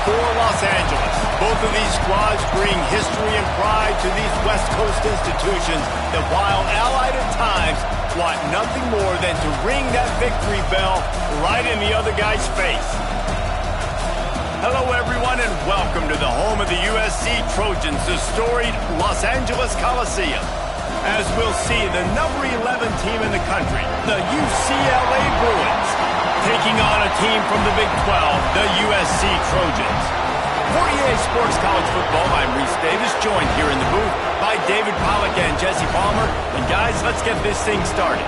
for Los Angeles. Both of these squads bring history and pride to these West Coast institutions that, while allied at times, want nothing more than to ring that victory bell right in the other guy's face. Hello, everyone, and welcome to the home of the USC Trojans, the storied Los Angeles Coliseum. As we'll see, the number 11 team in the country, the UCLA Bruins, taking on a team from the Big 12, the USC Trojans. For EA Sports College Football, I'm Reese Davis, joined here in the booth by David Pollack and Jesse Palmer. And guys, let's get this thing started.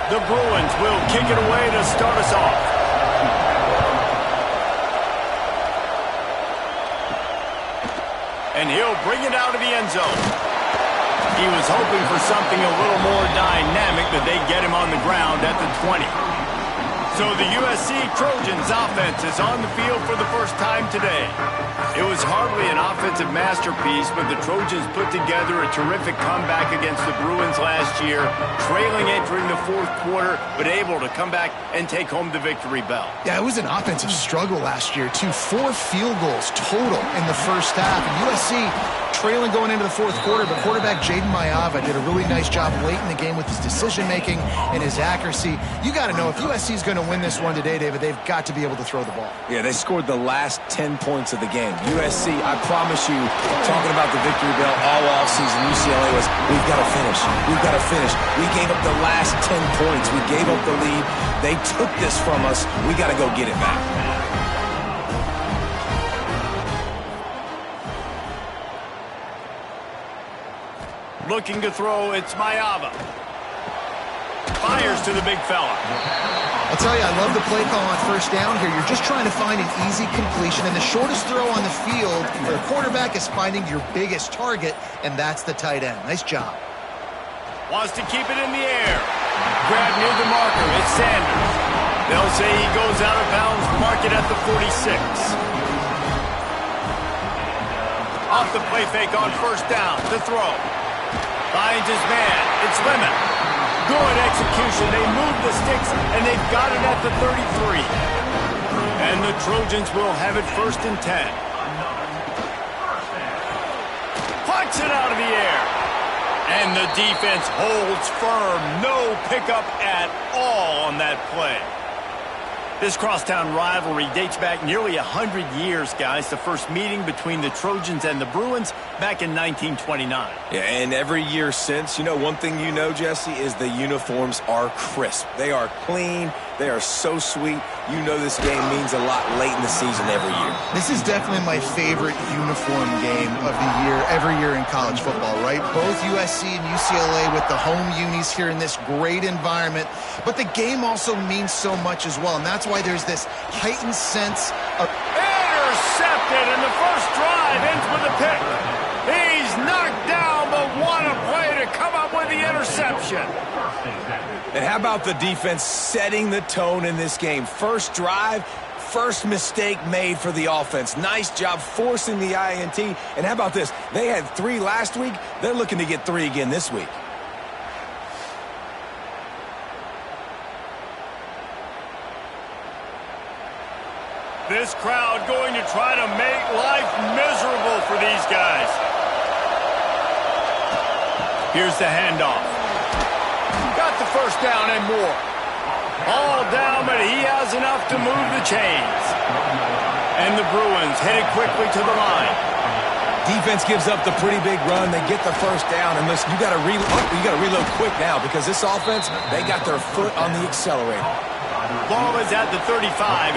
The Bruins will kick it away to start us off. And he'll bring it out of the end zone. He was hoping for something a little more dynamic, but they get him on the ground at the 20. So the USC Trojans offense is on the field for the first time today. It was hardly an offensive masterpiece, but the Trojans put together a terrific comeback against the Bruins last year, trailing entering the fourth quarter, but able to come back and take home the victory bell. Yeah, it was an offensive struggle last year, too. 4 field goals total in the first half. And USC trailing going into the fourth quarter, but quarterback Jaden Mayava did a really nice job late in the game with his decision-making and his accuracy. You got to know, if USC is going to win this one today, David, they've got to be able to throw the ball. Yeah, they scored the last 10 points of the game. USC, I promise you, talking about the victory bell all season, UCLA was, we've got to finish. We've got to finish. We gave up the last 10 points. We gave up the lead. They took this from us. We got to go get it back. Looking to throw, it's Mayava. Fires to the big fella. I'll tell you, I love the play call on first down here. You're just trying to find an easy completion, and the shortest throw on the field for the quarterback is finding your biggest target, and that's the tight end. Nice job. Wants to keep it in the air. Grab near the marker. It's Sanders. They'll say he goes out of bounds. Mark it at the 46. Off the play fake on first down. To throw. Finds his man. It's Lemon. Good execution. They move the sticks, and they've got it at the 33. And the Trojans will have it 1st and 10. Punts it out of the air. And the defense holds firm. No pickup at all on that play. This crosstown rivalry dates back nearly 100 years, guys. The first meeting between the Trojans and the Bruins back in 1929. Yeah, and every year since, one thing you know, Jesse, is the uniforms are crisp. They are clean. They are so sweet. You know this game means a lot late in the season every year. This is definitely my favorite uniform game of the year, every year in college football, right? Both USC and UCLA with the home unis here in this great environment. But the game also means so much as well, and that's why there's this heightened sense of... Intercepted, and the first drive ends with a pick. He's knocked down, but what a play to come up with the interception. And how about the defense setting the tone in this game? First drive, first mistake made for the offense. Nice job forcing the INT. And how about this? They had 3 last week. They're looking to get 3 again this week. This crowd going to try to make life miserable for these guys. Here's the handoff. Got the first down and more. All down, but he has enough to move the chains. And the Bruins headed quickly to the line. Defense gives up the pretty big run. They get the first down. And listen, you got to reload quick now because this offense, they got their foot on the accelerator. Ball is at the 35.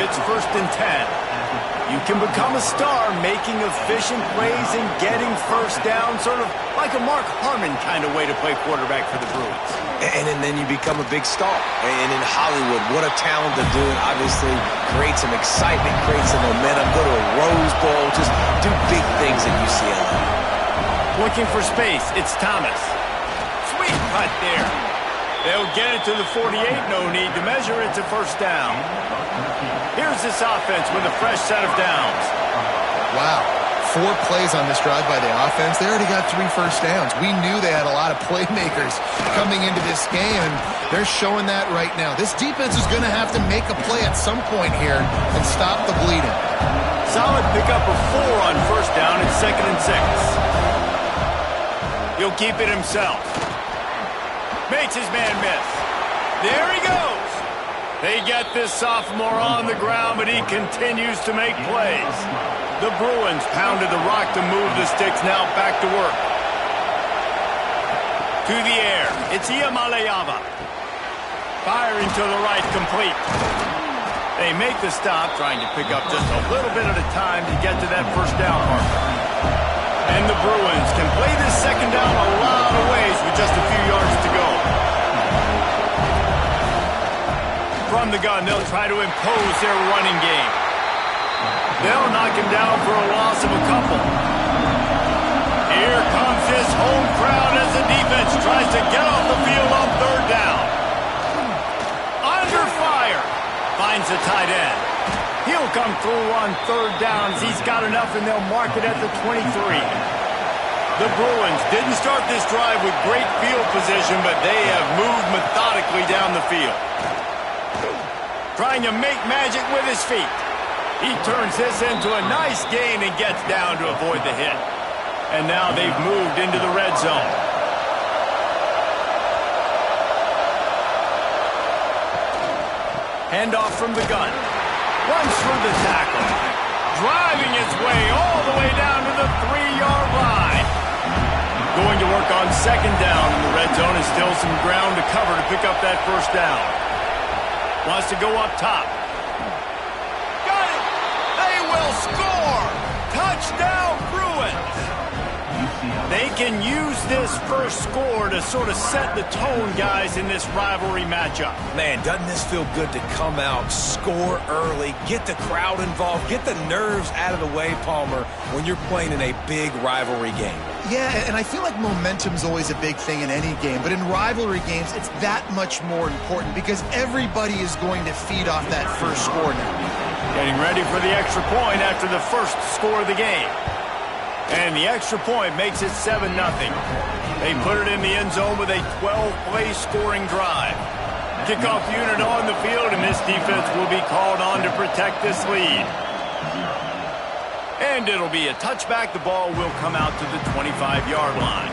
It's 1st and 10. You can become a star making efficient plays and getting first down, sort of like a Mark Harmon kind of way to play quarterback for the Bruins. And then you become a big star. And in Hollywood, what a talent to do it. Obviously, create some excitement, create some momentum, go to a Rose Bowl, just do big things at UCLA. Looking for space, it's Thomas. Sweet cut there. They'll get it to the 48, no need to measure. It's a first down. Here's this offense with a fresh set of downs. Wow. 4 plays on this drive by the offense. They already got 3 first downs. We knew they had a lot of playmakers coming into this game, and they're showing that right now. This defense is going to have to make a play at some point here and stop the bleeding. Solid pickup of 4 on first down and 2nd and 6. He'll keep it himself. Makes his man miss. There he goes. They get this sophomore on the ground, but he continues to make plays. The Bruins pounded the rock to move the sticks, now back to work. To the air, it's Iamaleava. Firing to the right, complete. They make the stop, trying to pick up just a little bit at a time to get to that first down marker. And the Bruins can play this second down a lot of ways with just a few yards to go. From the gun, they'll try to impose their running game. They'll knock him down for a loss of a couple. Here comes his home crowd as the defense tries to get off the field on 3rd down. Under fire. Finds the tight end. He'll come through on 3rd down as he's got enough, and they'll mark it at the 23. The Bruins didn't start this drive with great field position, but they have moved methodically down the field. Trying to make magic with his feet. He turns this into a nice gain and gets down to avoid the hit. And now they've moved into the red zone. Handoff from the gun. Runs through the tackle. Driving his way all the way down to the 3-yard line. Going to work on 2nd down in the red zone, and still some ground to cover to pick up that first down. Wants to go up top. Got it! They will score! Touchdown, Bruins! They can use this first score to sort of set the tone, guys, in this rivalry matchup. Man, doesn't this feel good to come out, score early, get the crowd involved, get the nerves out of the way, Palmer, when you're playing in a big rivalry game? Yeah, and I feel like momentum's always a big thing in any game, but in rivalry games, it's that much more important because everybody is going to feed off that first score now. Getting ready for the extra point after the first score of the game. And the extra point makes it 7-0. They put it in the end zone with a 12-play scoring drive. Kickoff unit on the field, and this defense will be called on to protect this lead. And it'll be a touchback. The ball will come out to the 25-yard line.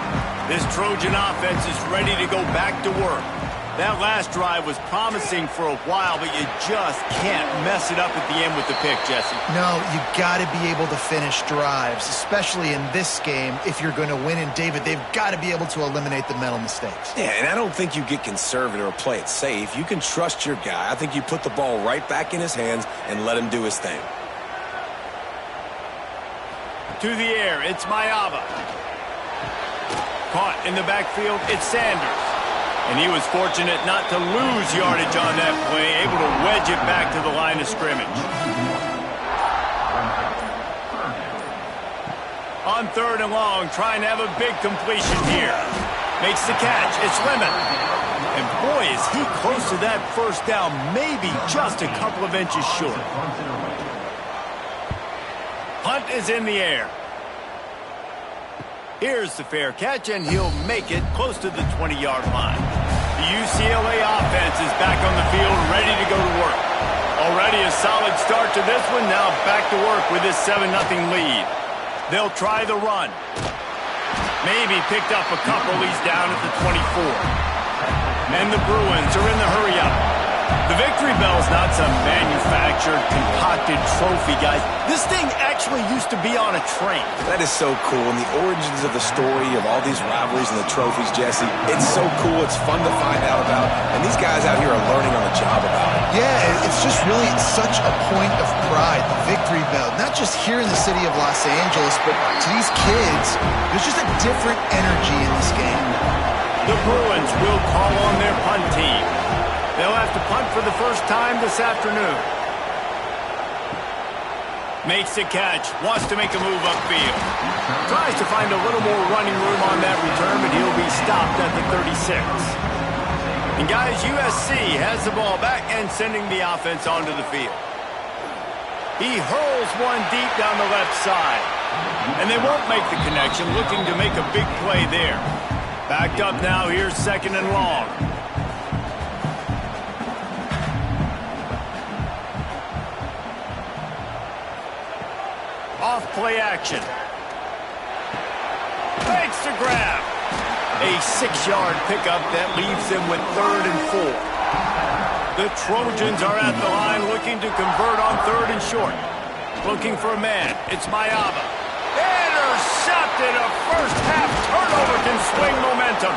This Trojan offense is ready to go back to work. That last drive was promising for a while, but you just can't mess it up at the end with the pick, Jesse. No, you got to be able to finish drives, especially in this game if you're going to win. And, David, they've got to be able to eliminate the mental mistakes. Yeah, and I don't think you get conservative or play it safe. You can trust your guy. I think you put the ball right back in his hands and let him do his thing. To the air, it's Maiava. Caught in the backfield, it's Sanders. And he was fortunate not to lose yardage on that play, able to wedge it back to the line of scrimmage. On 3rd and long, trying to have a big completion here. Makes the catch, it's Lemon. And boy, is he close to that first down, maybe just a couple of inches short. Punt is in the air. Here's the fair catch, and he'll make it close to the 20-yard line. The UCLA offense is back on the field, ready to go to work. Already a solid start to this one, now back to work with this 7-0 lead. They'll try the run. Maybe picked up a couple. He's down at the 24. And the Bruins are in the hurry-up. The victory bell's not some manufactured, concocted trophy, guys. This thing actually used to be on a train. That is so cool, and the origins of the story of all these rivalries and the trophies, Jesse, it's so cool, it's fun to find out about, and these guys out here are learning on the job about it. Yeah, it's just really such a point of pride, the victory bell. Not just here in the city of Los Angeles, but to these kids, there's just a different energy in this game. The Bruins will call on their punt team. They'll have to punt for the first time this afternoon. Makes the catch. Wants to make a move upfield. Tries to find a little more running room on that return, but he'll be stopped at the 36. And guys, USC has the ball back and sending the offense onto the field. He hurls one deep down the left side. And they won't make the connection, looking to make a big play there. Backed up now, here's 2nd and long. Off play action. Fakes the grab. A 6-yard pickup that leaves them with 3rd and 4. The Trojans are at the line looking to convert on 3rd and short. Looking for a man. It's Mayava. Intercepted. A first-half turnover can swing momentum.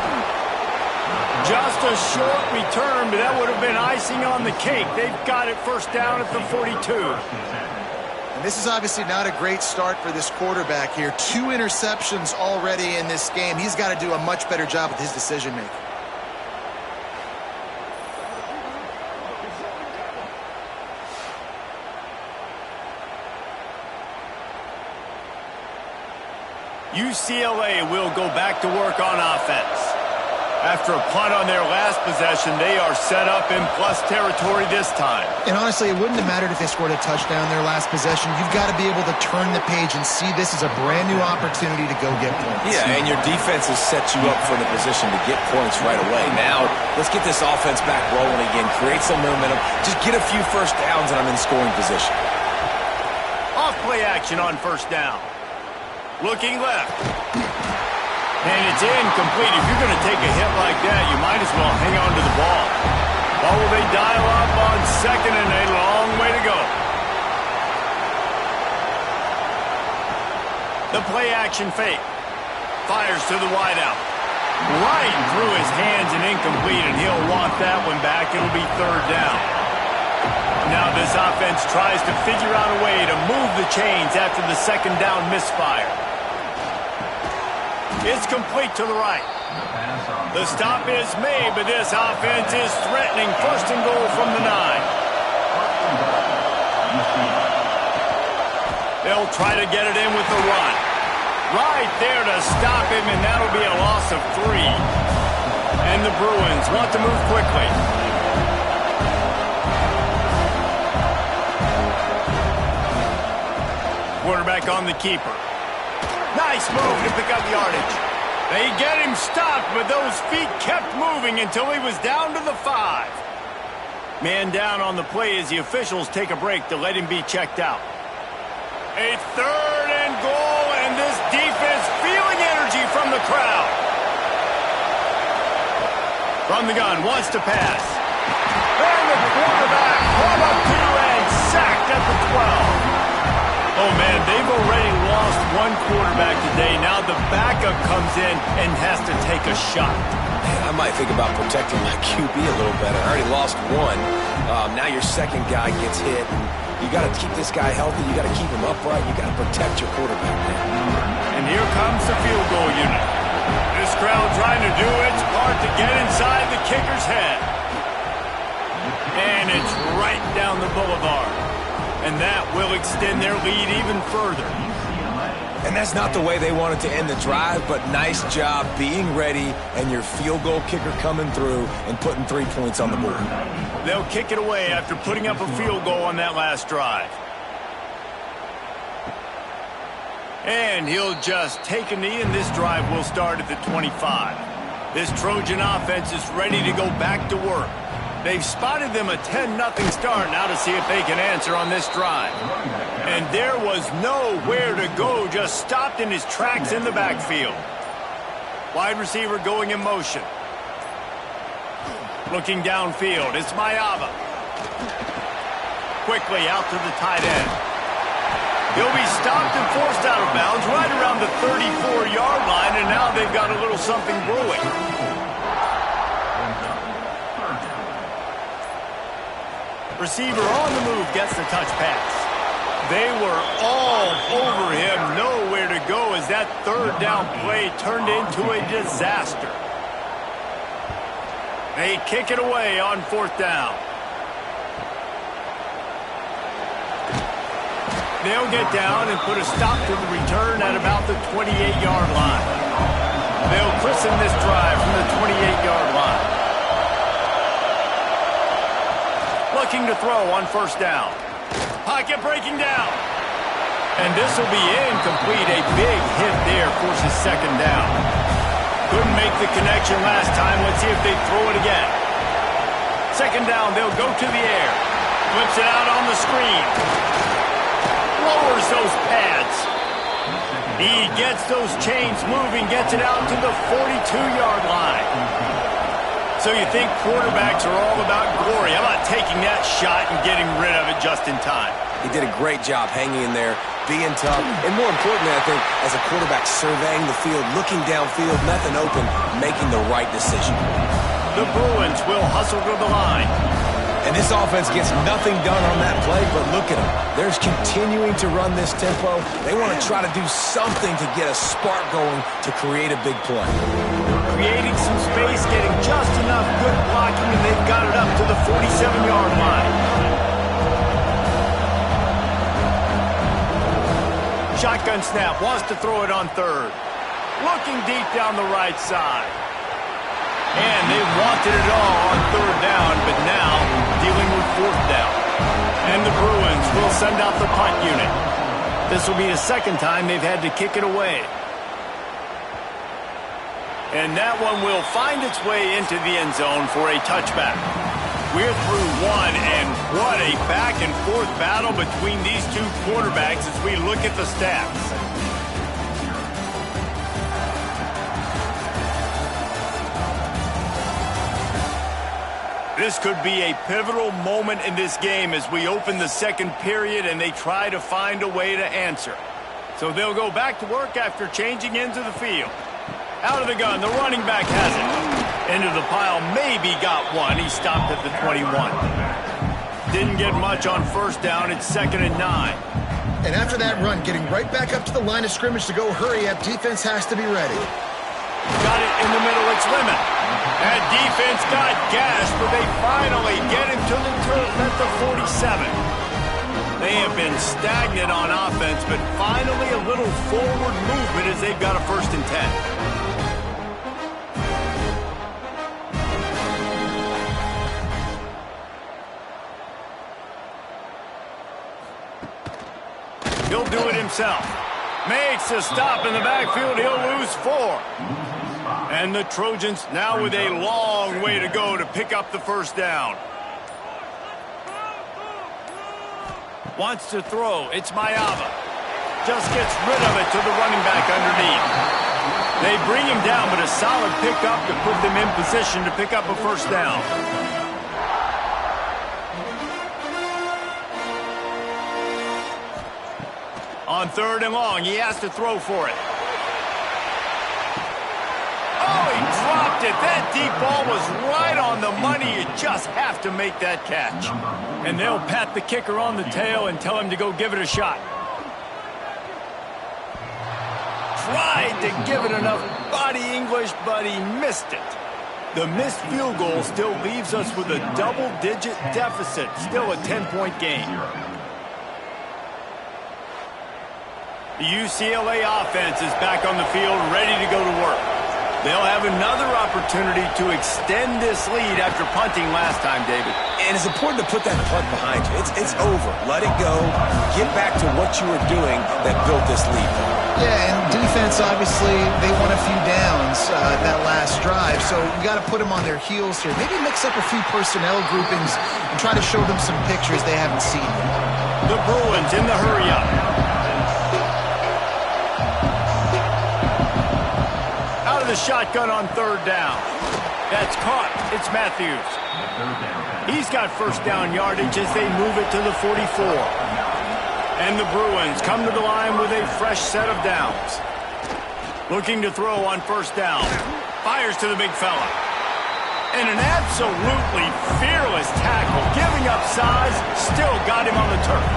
Just a short return, but that would have been icing on the cake. They've got it 1st down at the 42. And this is obviously not a great start for this quarterback here. 2 interceptions already in this game. He's got to do a much better job with his decision-making. UCLA will go back to work on offense. After a punt on their last possession, they are set up in plus territory this time. And honestly, it wouldn't have mattered if they scored a touchdown their last possession. You've got to be able to turn the page and see this as a brand new opportunity to go get points. Yeah, and your defense has set you up for the position to get points right away. Now, let's get this offense back rolling again, create some momentum, just get a few 1st downs, and I'm in scoring position. Off play action on 1st down. Looking left. And it's incomplete. If you're going to take a hit like that, you might as well hang on to the ball. Or will they dial up on 2nd and a long way to go? The play action fake. Fires to the wideout. Right through his hands and incomplete, and he'll want that one back. It'll be 3rd down. Now this offense tries to figure out a way to move the chains after the 2nd down misfire. It's complete to the right. The stop is made, but this offense is threatening 1st and goal from the 9. They'll try to get it in with the run. Right there to stop him, and that'll be a loss of 3. And the Bruins want to move quickly. Quarterback on the keeper. Nice move to pick up yardage. They get him stopped, but those feet kept moving until he was down to the 5. Man down on the play as the officials take a break to let him be checked out. A 3rd and goal, and this defense feeling energy from the crowd. From the gun, wants to pass. And the quarterback brought up 2 and sacked at the 12. Oh, man, they've already lost 1 quarterback today. Now the backup comes in and has to take a shot. Man, I might think about protecting my QB a little better. I already lost 1. Now your 2nd guy gets hit. And you got to keep this guy healthy. You got to keep him upright. You got to protect your quarterback, man. And here comes the field goal unit. This crowd trying to do its part to get inside the kicker's head. And it's right down the boulevard. And that will extend their lead even further. And that's not the way they wanted to end the drive, but nice job being ready and your field goal kicker coming through and putting 3 points on the board. They'll kick it away after putting up a field goal on that last drive. And he'll just take a knee, and this drive will start at the 25. This Trojan offense is ready to go back to work. They've spotted them a 10-0 start now to see if they can answer on this drive. And there was nowhere to go, just stopped in his tracks in the backfield. Wide receiver going in motion. Looking downfield, it's Mayava. Quickly out to the tight end. He'll be stopped and forced out of bounds right around the 34-yard line, and now they've got a little something brewing. Receiver on the move gets the touch pass. They were all over him, nowhere to go as that 3rd down play turned into a disaster. They kick it away on 4th down. They'll get down and put a stop to the return at about the 28-yard line. They'll christen this drive from the 28-yard line. Looking to throw on 1st down. Pocket breaking down. And this will be incomplete. A big hit there forces second down. Couldn't make the connection last time. Let's see if they throw it again. Second down, they'll go to the air. Flips it out on the screen. Lowers those pads. He gets those chains moving, gets it out to the 42-yard line. So you think quarterbacks are all about glory. How about taking that shot and getting rid of it just in time? He did a great job hanging in there, being tough, and more importantly, I think, as a quarterback surveying the field, looking downfield, nothing open, making the right decision. The Bruins will hustle to the line. And this offense gets nothing done on that play, but look at them. They're continuing to run this tempo. They want to try to do something to get a spark going to create a big play. Creating some space, getting just enough good blocking, and they've got it up to the 47-yard line. Shotgun snap, wants to throw it on third. Looking deep down the right side. And they wanted it all on third down, but now dealing with fourth down. And the Bruins will send out the punt unit. This will be the second time they've had to kick it away. And that one will find its way into the end zone for a touchback. We're through one, and what a back-and-forth battle between these two quarterbacks as we look at the stats. This could be a pivotal moment in this game as we open the second period and they try to find a way to answer. So they'll go back to work after changing into the field. Out of the gun, the running back has it. Into the pile, maybe got one. He stopped at the 21. Didn't get much on first down. It's 2nd and 9. And after that run, getting right back up to the line of scrimmage to go hurry up, defense has to be ready. Got it in the middle, it's Lemon. That defense got gashed, but they finally get him to the turf at the 47. They have been stagnant on offense, but finally a little forward movement as they've got a 1st and 10. He'll do it himself. Makes a stop in the backfield. He'll lose 4. And the Trojans now with a long way to go to pick up the 1st down. Wants to throw. It's Mayava. Just gets rid of it to the running back underneath. They bring him down, but a solid pickup to put them in position to pick up a 1st down. On 3rd and long, he has to throw for it. Oh, he dropped it. That deep ball was right on the money. You just have to make that catch. And they'll pat the kicker on the tail and tell him to go give it a shot. Tried to give it enough body English, but he missed it. The missed field goal still leaves us with a double-digit deficit. Still a 10-point game. The UCLA offense is back on the field, ready to go to work. They'll have another opportunity to extend this lead after punting last time, David. And it's important to put that punt behind you. It's over. Let it go. Get back to what you were doing that built this lead. Yeah, and defense, obviously, they won a few downs that last drive, so we got to put them on their heels here. Maybe mix up a few personnel groupings and try to show them some pictures they haven't seen yet. The Bruins in the hurry-up. The shotgun on 3rd down. That's caught. It's Matthews. He's got 1st down yardage as they move it to the 44. And the Bruins come to the line with a fresh set of downs. Looking to throw on 1st down. Fires to the big fella. And an absolutely fearless tackle. Giving up size. Still got him on the turf.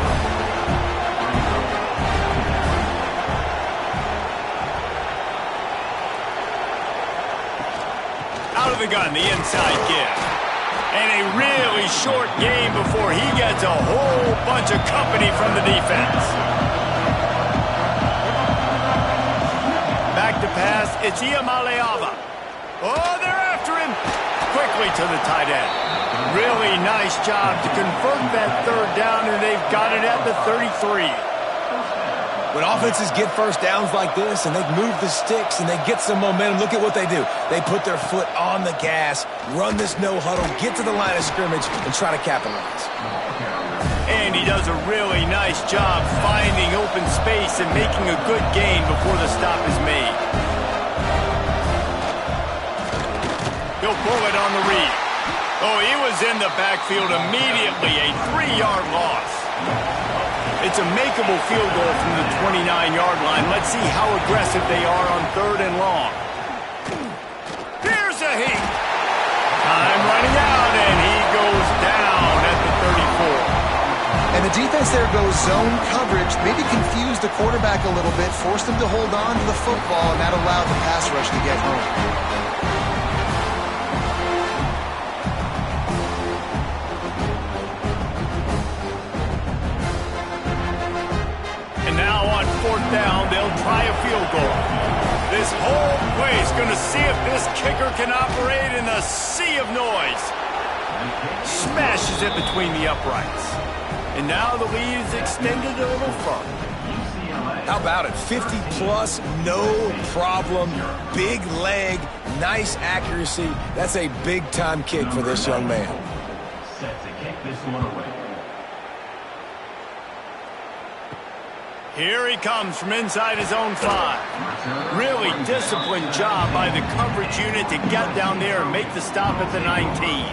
Out of the gun, the inside give. And a really short game before he gets a whole bunch of company from the defense. Back to pass, it's Iyamaleava. Oh, they're after him. Quickly to the tight end. Really nice job to convert that 3rd down, and they've got it at the 33. When offenses get first downs like this and they move the sticks and they get some momentum, look at what they do. They put their foot on the gas, run this no huddle, get to the line of scrimmage, and try to capitalize. And he does a really nice job finding open space and making a good gain before the stop is made. He'll pull it on the read. Oh, he was in the backfield immediately, a 3-yard loss. It's a makeable field goal from the 29-yard line. Let's see how aggressive they are on 3rd and long. Here's a heat. Time running out, and he goes down at the 34. And the defense there goes zone coverage, maybe confused the quarterback a little bit, forced him to hold on to the football, and that allowed the pass rush to get home. Now on 4th down, they'll try a field goal. This whole place going to see if this kicker can operate in a sea of noise. Smashes it between the uprights. And now the lead is extended a little further. How about it? 50-plus, no problem. Big leg, nice accuracy. That's a big-time kick for this young man. Set to kick this one away. Here he comes from inside his own 5. Really disciplined job by the coverage unit to get down there and make the stop at the 19.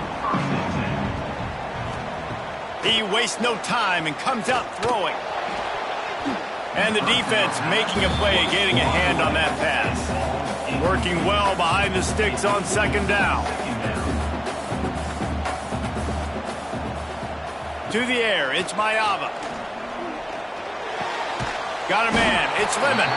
He wastes no time and comes out throwing. And the defense making a play, getting a hand on that pass. Working well behind the sticks on 2nd down. To the air, it's Mayava. Got a man. It's Lemon.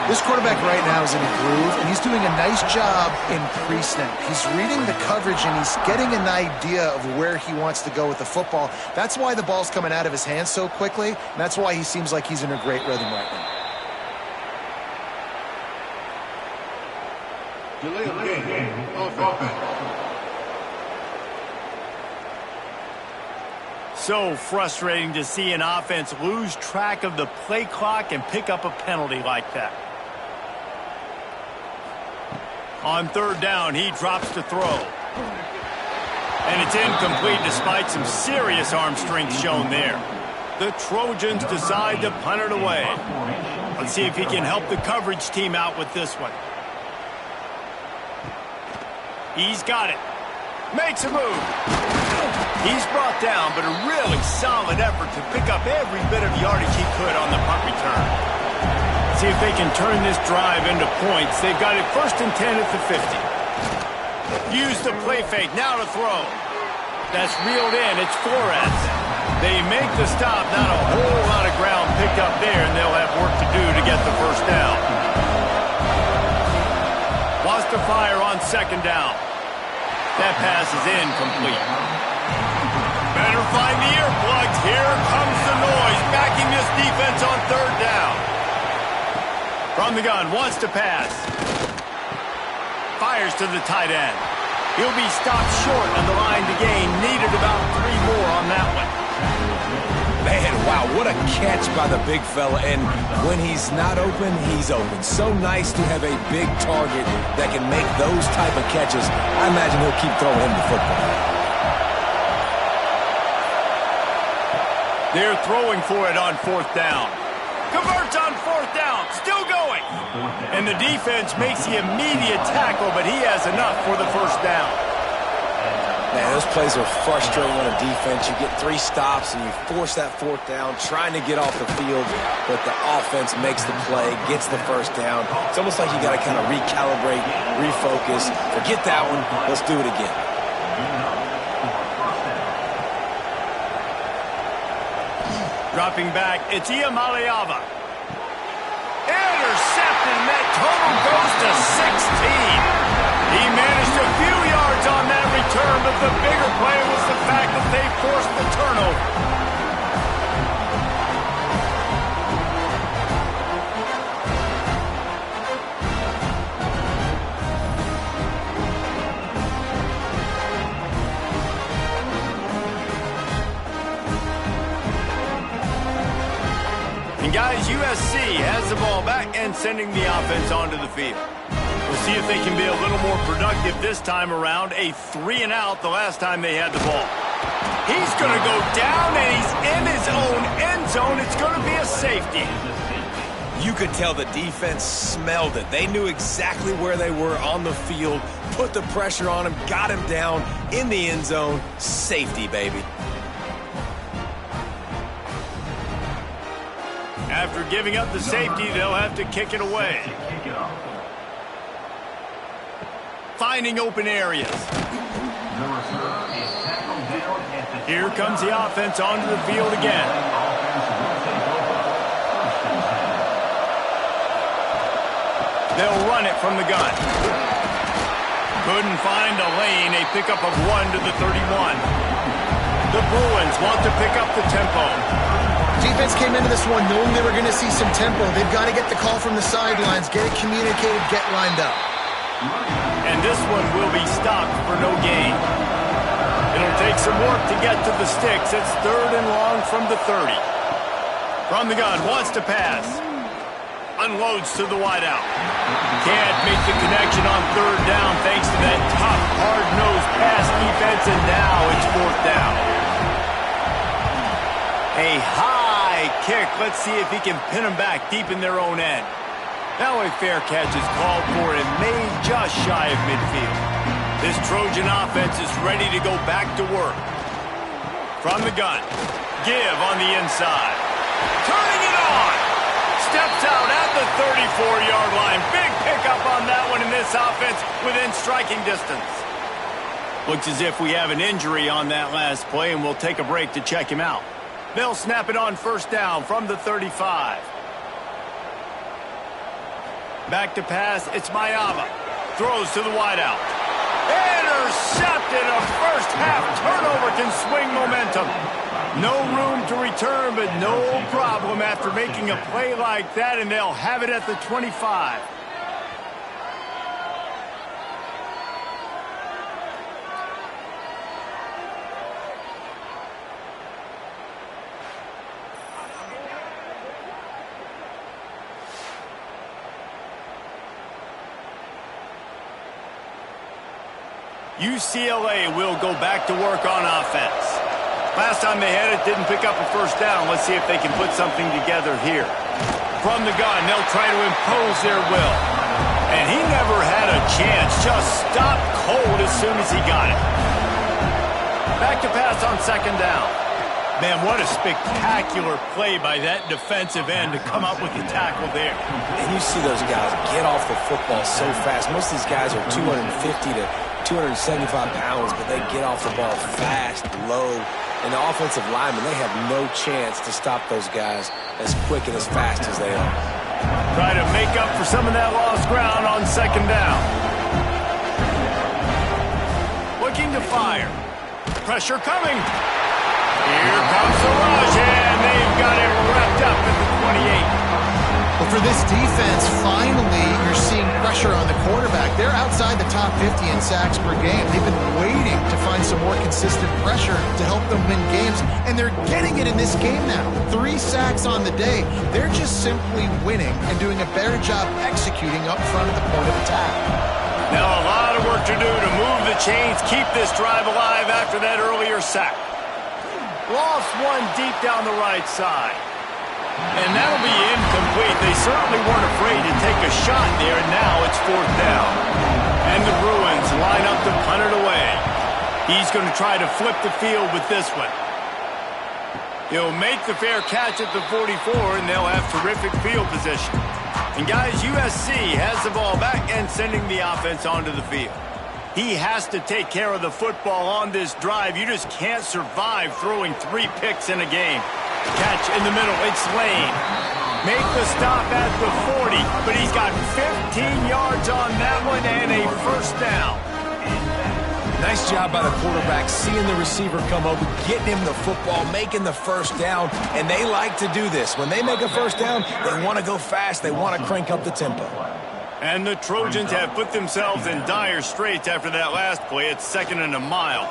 This quarterback right now is in a groove, and he's doing a nice job in pre-snap. He's reading the coverage, and he's getting an idea of where he wants to go with the football. That's why the ball's coming out of his hands so quickly, and that's why he seems like he's in a great rhythm right now. Delay of game. Offense. So frustrating to see an offense lose track of the play clock and pick up a penalty like that. On 3rd down, he drops to throw. And it's incomplete despite some serious arm strength shown there. The Trojans decide to punt it away. Let's see if he can help the coverage team out with this one. He's got it. Makes a move. He's brought down, but a really solid effort to pick up every bit of yardage he could on the punt return. See if they can turn this drive into points. They've got it 1st and 10 at the 50. Use the play fake, now to throw. That's reeled in, it's Flores. They make the stop, not a whole lot of ground picked up there, and they'll have work to do to get the 1st down. Wants to fire on 2nd down. That pass is incomplete. Better find the earplugs. Here comes the noise, backing this defense on 3rd down. From the gun, wants to pass. Fires to the tight end. He'll be stopped short on the line to gain. Needed about 3 more on that one. Man, wow, what a catch by the big fella. And when he's not open, he's open. So nice to have a big target that can make those type of catches. I imagine he'll keep throwing him the football. They're throwing for it on 4th down. Converts on 4th down. Still going. And the defense makes the immediate tackle, but he has enough for the 1st down. Man, those plays are frustrating on a defense. You get 3 stops and you force that 4th down, trying to get off the field, but the offense makes the play, gets the 1st down. It's almost like you got to kind of recalibrate, refocus. Forget that one. Let's do it again. Dropping back, it's Iamaleava. Intercepted, and that total goes to 16. He managed a few yards on that return, but the bigger play was the fact that they forced the turnover. And guys, USC has the ball back and sending the offense onto the field. We'll see if they can be a little more productive this time around. A 3-and-out the last time they had the ball. He's going to go down, and he's in his own end zone. It's going to be a safety. You could tell the defense smelled it. They knew exactly where they were on the field, put the pressure on him, got him down in the end zone. Safety, baby. After giving up the safety, they'll have to kick it away. Finding open areas. Here comes the offense onto the field again. They'll run it from the gun. Couldn't find a lane. A pickup of 1 to the 31. The Bruins want to pick up the tempo. Defense came into this one knowing they were going to see some tempo. They've got to get the call from the sidelines, get it communicated, get lined up. And this one will be stopped for no gain. It'll take some work to get to the sticks. It's 3rd and long from the 30. From the gun, wants to pass. Unloads to the wideout. Can't make the connection on 3rd down thanks to that tough, hard-nosed pass defense, and now it's 4th down. A high kick. Let's see if he can pin them back deep in their own end. Now a fair catch is called for and made just shy of midfield. This Trojan offense is ready to go back to work. From the gun. Give on the inside. Turning it on. Steps out at the 34-yard line. Big pickup on that one in this offense within striking distance. Looks as if we have an injury on that last play, and we'll take a break to check him out. They'll snap it on 1st down from the 35. Back to pass, it's Mayava. Throws to the wideout. Intercepted. A first-half turnover can swing momentum. No room to return, but no problem after making a play like that, and they'll have it at the 25. UCLA will go back to work on offense. Last time they had it, didn't pick up a 1st down. Let's see if they can put something together here. From the gun, they'll try to impose their will. And he never had a chance. Just stopped cold as soon as he got it. Back to pass on 2nd down. Man, what a spectacular play by that defensive end to come up with the tackle there. And you see those guys get off the football so fast. Most of these guys are 250 to 275 pounds, but they get off the ball fast, low. And the offensive linemen, they have no chance to stop those guys as quick and as fast as they are. Try to make up for some of that lost ground on 2nd down. Looking to fire. Pressure coming. Here comes the rush, and they've got it wrapped up at the 28. Well, for this defense, finally, you're seeing pressure on the quarterback. They're outside the top 50 in sacks per game. They've been waiting to find some more consistent pressure to help them win games, and they're getting it in this game now. 3 sacks on the day. They're just simply winning and doing a better job executing up front at the point of attack. Now a lot of work to do to move the chains, keep this drive alive after that earlier sack. Lost one deep down the right side. And that'll be incomplete. They certainly weren't afraid to take a shot there, and now it's 4th down. And the Bruins line up to punt it away. He's going to try to flip the field with this one. He'll make the fair catch at the 44, and they'll have terrific field position. And guys, USC has the ball back and sending the offense onto the field. He has to take care of the football on this drive. You just can't survive throwing 3 picks in a game. Catch in the middle, it's Lane. Make the stop at the 40, but he's got 15 yards on that one and a 1st down. Nice job by the quarterback, seeing the receiver come over, getting him the football, making the 1st down, and they like to do this. When they make a 1st down, they want to go fast, they want to crank up the tempo. And the Trojans have put themselves in dire straits after that last play. It's 2nd and a mile.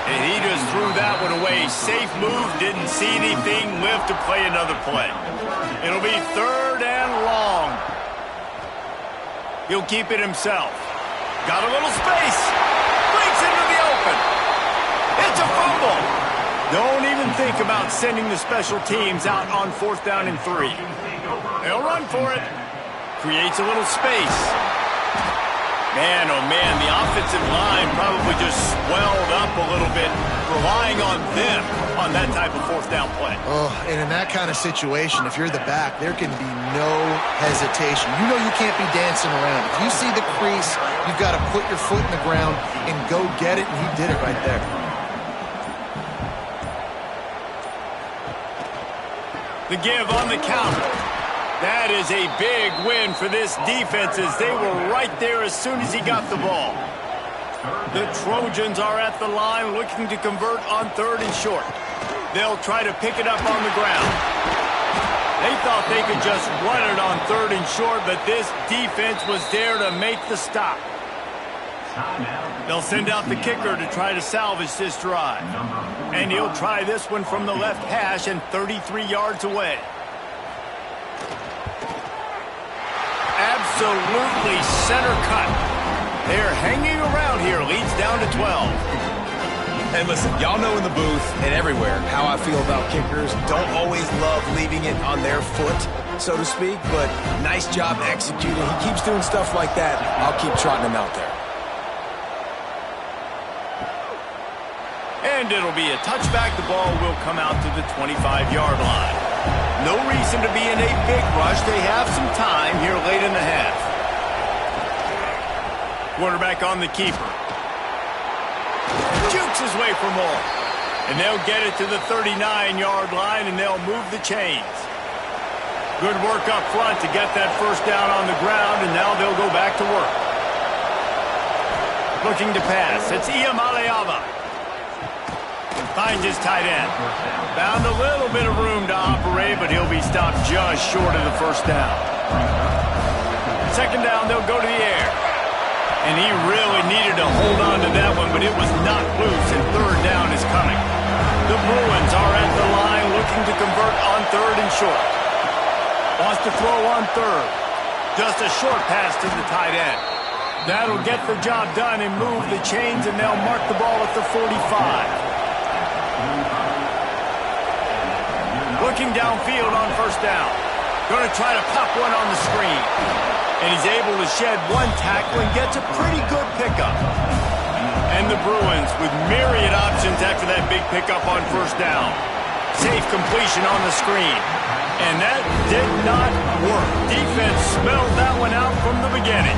And he just threw that one away. Safe move, didn't see anything, lived to play another play. It'll be 3rd and long. He'll keep it himself. Got a little space. Breaks into the open. It's a fumble. Don't even think about sending the special teams out on 4th down and 3. They'll run for it. Creates a little space. Man, oh man, the offensive line probably just swelled up a little bit, relying on them on that type of 4th down play. Oh, and in that kind of situation, if you're the back, there can be no hesitation. You know you can't be dancing around. If you see the crease, you've got to put your foot in the ground and go get it, and he did it right there. The give on the counter. That is a big win for this defense as they were right there as soon as he got the ball. The Trojans are at the line looking to convert on 3rd and short. They'll try to pick it up on the ground. They thought they could just run it on 3rd and short, but this defense was there to make the stop. They'll send out the kicker to try to salvage this drive. And he'll try this one from the left hash and 33 yards away. Absolutely center cut. They're hanging around here. Leads down to 12. And listen, y'all know in the booth and everywhere how I feel about kickers. Don't always love leaving it on their foot, so to speak, but nice job executing. He keeps doing stuff like that. I'll keep trotting him out there. And it'll be a touchback. The ball will come out to the 25-yard line. No reason to be in a big rush. They have some time here late in the half. Quarterback on the keeper. Jukes his way for more. And they'll get it to the 39-yard line, and they'll move the chains. Good work up front to get that 1st down on the ground, and now they'll go back to work. Looking to pass. It's Iamaleava. Finds his tight end. Found a little bit of room to operate, but he'll be stopped just short of the 1st down. 2nd down, they'll go to the air. And he really needed to hold on to that one, but it was not loose, and 3rd down is coming. The Bruins are at the line looking to convert on 3rd and short. Wants to throw on 3rd. Just a short pass to the tight end. That'll get the job done and move the chains, and they'll mark the ball at the 45. Looking downfield on 1st down. Going to try to pop one on the screen. And he's able to shed one tackle and gets a pretty good pickup. And the Bruins with myriad options after that big pickup on 1st down. Safe completion on the screen. And that did not work. Defense smelled that one out from the beginning.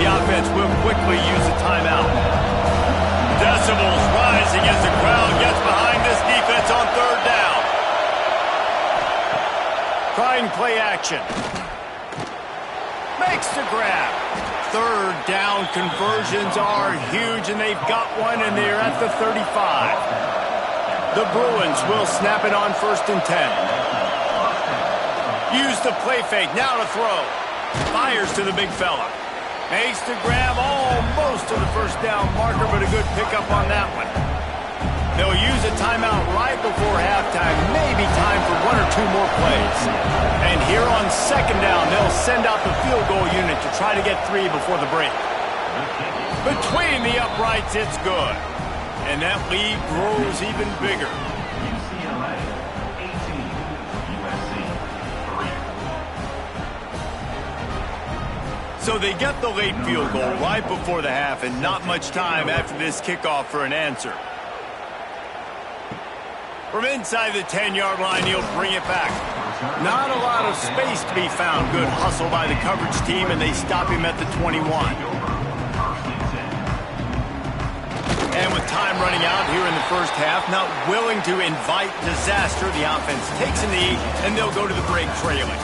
The offense will quickly use a timeout. Decibels rising as the crowd gets behind this defense on 3rd down. Trying play action. Makes the grab. 3rd down conversions are huge, and they've got one, and they're at the 35. The Bruins will snap it on 1st and 10. Use the play fake. Now to throw. Fires to the big fella. Makes the grab almost to the 1st down marker, but a good pickup on that one. They'll use a timeout right before halftime. Maybe time for 1 or 2 more plays. And here on 2nd down, they'll send out the field goal unit to try to get 3 before the break. Between the uprights, it's good. And that lead grows even bigger. UCLA 18, USC 3. So they get the late field goal right before the half, and not much time after this kickoff for an answer. From inside the 10-yard line, he'll bring it back. Not a lot of space to be found. Good hustle by the coverage team, and they stop him at the 21. And with time running out here in the 1st half, not willing to invite disaster, the offense takes a knee, and they'll go to the break trailing.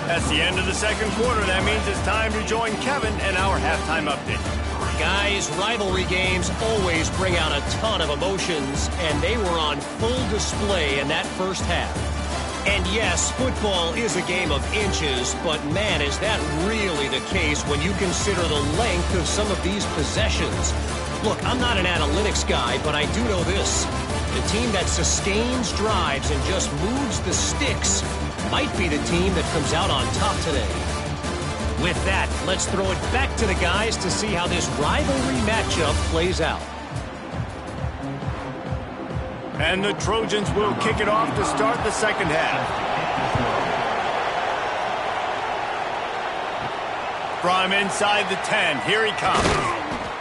That's the end of the 2nd quarter. That means it's time to join Kevin and our halftime update. Guys, rivalry games always bring out a ton of emotions, and they were on full display in that 1st half. And yes, football is a game of inches, but man, is that really the case when you consider the length of some of these possessions. Look, I'm not an analytics guy, but I do know this. The team that sustains drives and just moves the sticks might be the team that comes out on top today. With that, let's throw it back to the guys to see how this rivalry matchup plays out. And the Trojans will kick it off to start the second half. From inside the 10, here he comes.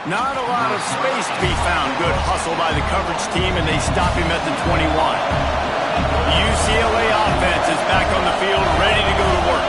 Not a lot of space to be found. Good hustle by the coverage team, and they stop him at the 21. The UCLA offense is back on the field, ready to go to work.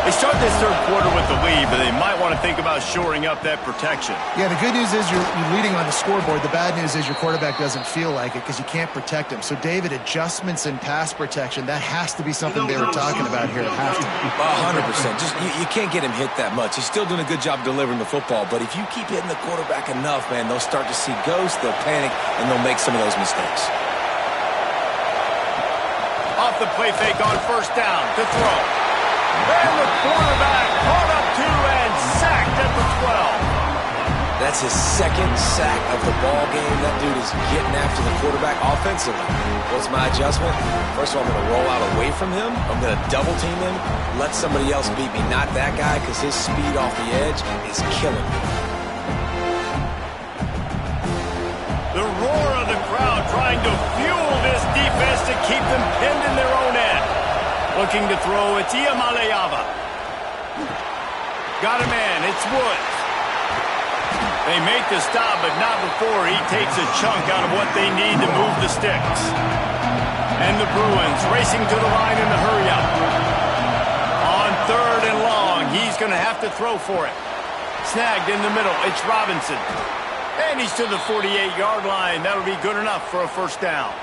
They start this third quarter with the lead, but they might want to think about shoring up that protection. Yeah, the good news is you're leading on the scoreboard. The bad news is your quarterback doesn't feel like it because you can't protect him. So, David, adjustments in pass protection, that has to be something they were talking about here at halftime. 100%. Just you can't get him hit that much. He's still doing a good job delivering the football, but if you keep hitting the quarterback enough, man, they'll start to see ghosts, they'll panic, and they'll make some of those mistakes. Off the play fake on first down to throw. And the quarterback caught up to and sacked at the 12. That's his second sack of the ball game. That dude is getting after the quarterback offensively. What's my adjustment? First of all, I'm going to roll out away from him. I'm going to double team him. Let somebody else beat me, not that guy, because his speed off the edge is killing me. The roar of the crowd trying to fuel this defense to keep them pinned in their own end. Looking to throw, it's Iamaleava. Got a man, it's Woods. They make the stop, but not before he takes a chunk out of what they need to move the sticks. And the Bruins racing to the line in the hurry-up. On third and long, he's going to have to throw for it. Snagged in the middle, it's Robinson. And he's to the 48-yard line. That'll be good enough for a first down.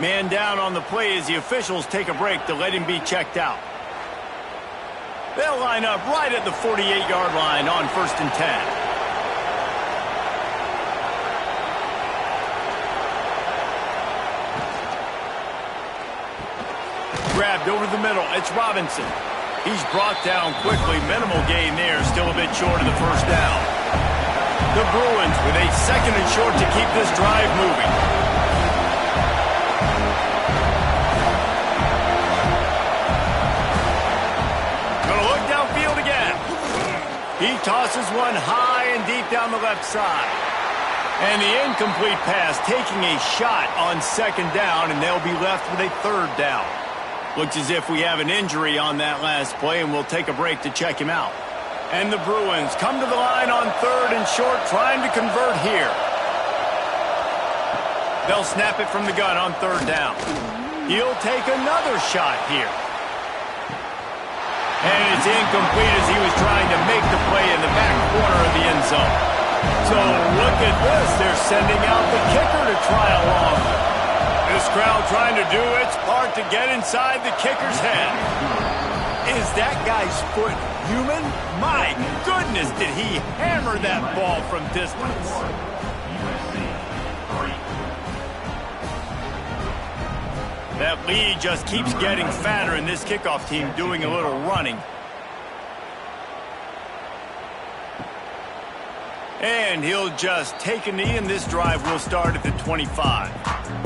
Man down on the play as the officials take a break to let him be checked out. They'll line up right at the 48-yard line on first and 10. Grabbed over the middle. It's Robinson. He's brought down quickly. Minimal gain there. Still a bit short of the first down. The Bruins with a second and short to keep this drive moving. He tosses one high and deep down the left side. And the incomplete pass taking a shot on second down, and they'll be left with a third down. Looks as if we have an injury on that last play, and we'll take a break to check him out. And the Bruins come to the line on third and short, trying to convert here. They'll snap it from the gun on third down. He'll take another shot here. And it's incomplete as he was trying to make the play in the back corner of the end zone. So look at this. They're sending out the kicker to try along. This crowd trying to do its part to get inside the kicker's head. Is that guy's foot human? My goodness, did he hammer that ball from distance. That lead just keeps getting fatter, and this kickoff team doing a little running. And he'll just take a knee, and this drive will start at the 25.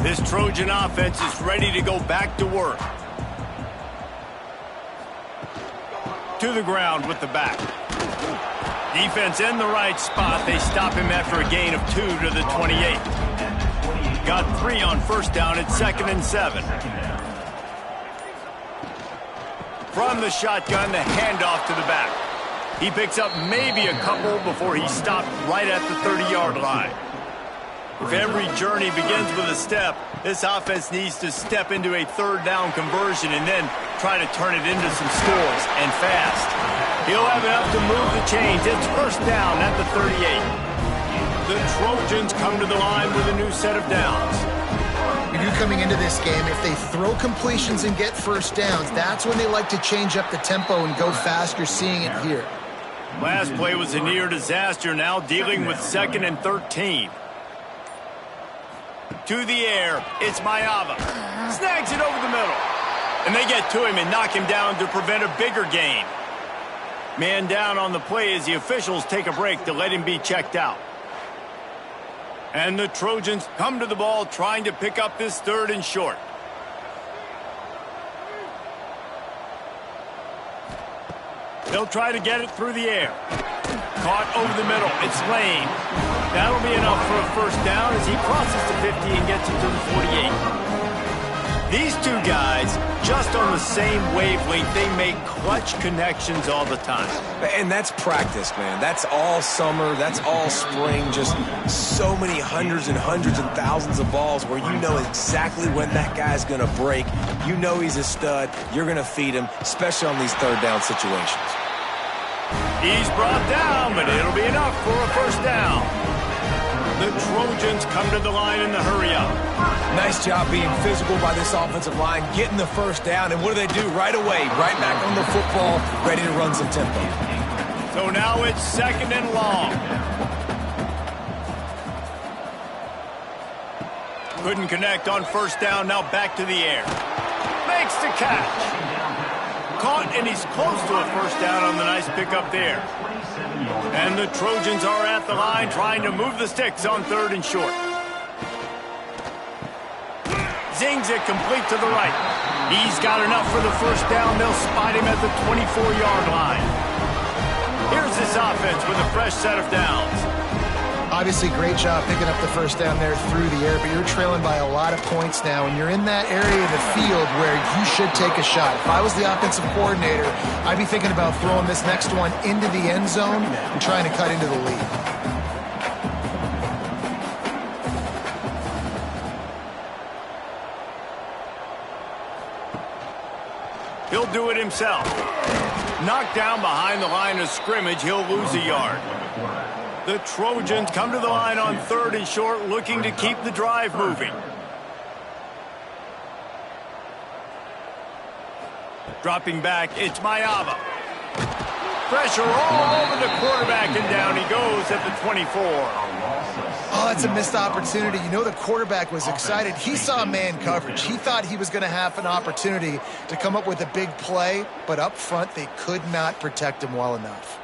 This Trojan offense is ready to go back to work. To the ground with the back. Defense in the right spot. They stop him after a gain of 2 to the 28. Got 3 on first down at 2nd and 7. From the shotgun, the handoff to the back. He picks up maybe a couple before he's stopped right at the 30-yard line. If every journey begins with a step, this offense needs to step into a third down conversion and then try to turn it into some scores, and fast. He'll have enough to move the chains. It's first down at the 38. The Trojans come to the line with a new set of downs. You knew coming into this game, if they throw completions and get first downs, that's when they like to change up the tempo and go fast. You're seeing it here. Last play was a near disaster, now dealing with 2nd and 13. To the air, it's Mayava. Snags it over the middle. And they get to him and knock him down to prevent a bigger gain. Man down on the play as the officials take a break to let him be checked out. And the Trojans come to the ball trying to pick up this 3rd and short. They'll try to get it through the air. Caught over the middle. It's Lane. That'll be enough for a first down as he crosses the 50 and gets it to the 48. These two guys, just on the same wavelength, they make clutch connections all the time. And that's practice, man. That's all summer. That's all spring. Just so many hundreds and thousands of balls where you know exactly when that guy's going to break. You know he's a stud. You're going to feed him, especially on these 3rd down situations. He's brought down, but it'll be enough for a first down. The Trojans come to the line in the hurry-up. Nice job being physical by this offensive line, getting the first down, and what do? Right away, right back on the football, ready to run some tempo. So now it's 2nd and long. Couldn't connect on first down, now back to the air. Makes the catch. Caught, and he's close to a first down on the nice pickup there. And the Trojans are at the line trying to move the sticks on 3rd and short. Zings it complete to the right. He's got enough for the first down. They'll spot him at the 24-yard line. Here's this offense with a fresh set of downs. Obviously, great job picking up the first down there through the air, but you're trailing by a lot of points now, and you're in that area of the field where you should take a shot. If I was the offensive coordinator, I'd be thinking about throwing this next one into the end zone and trying to cut into the lead. He'll do it himself. Knocked down behind the line of scrimmage, he'll lose a yard. The Trojans come to the line on 3rd and short, looking to keep the drive moving. Dropping back, it's Mayava. Pressure all over the quarterback, and down he goes at the 24. Oh, that's a missed opportunity. You know the quarterback was excited. He saw man coverage. He thought he was going to have an opportunity to come up with a big play, but up front they could not protect him well enough.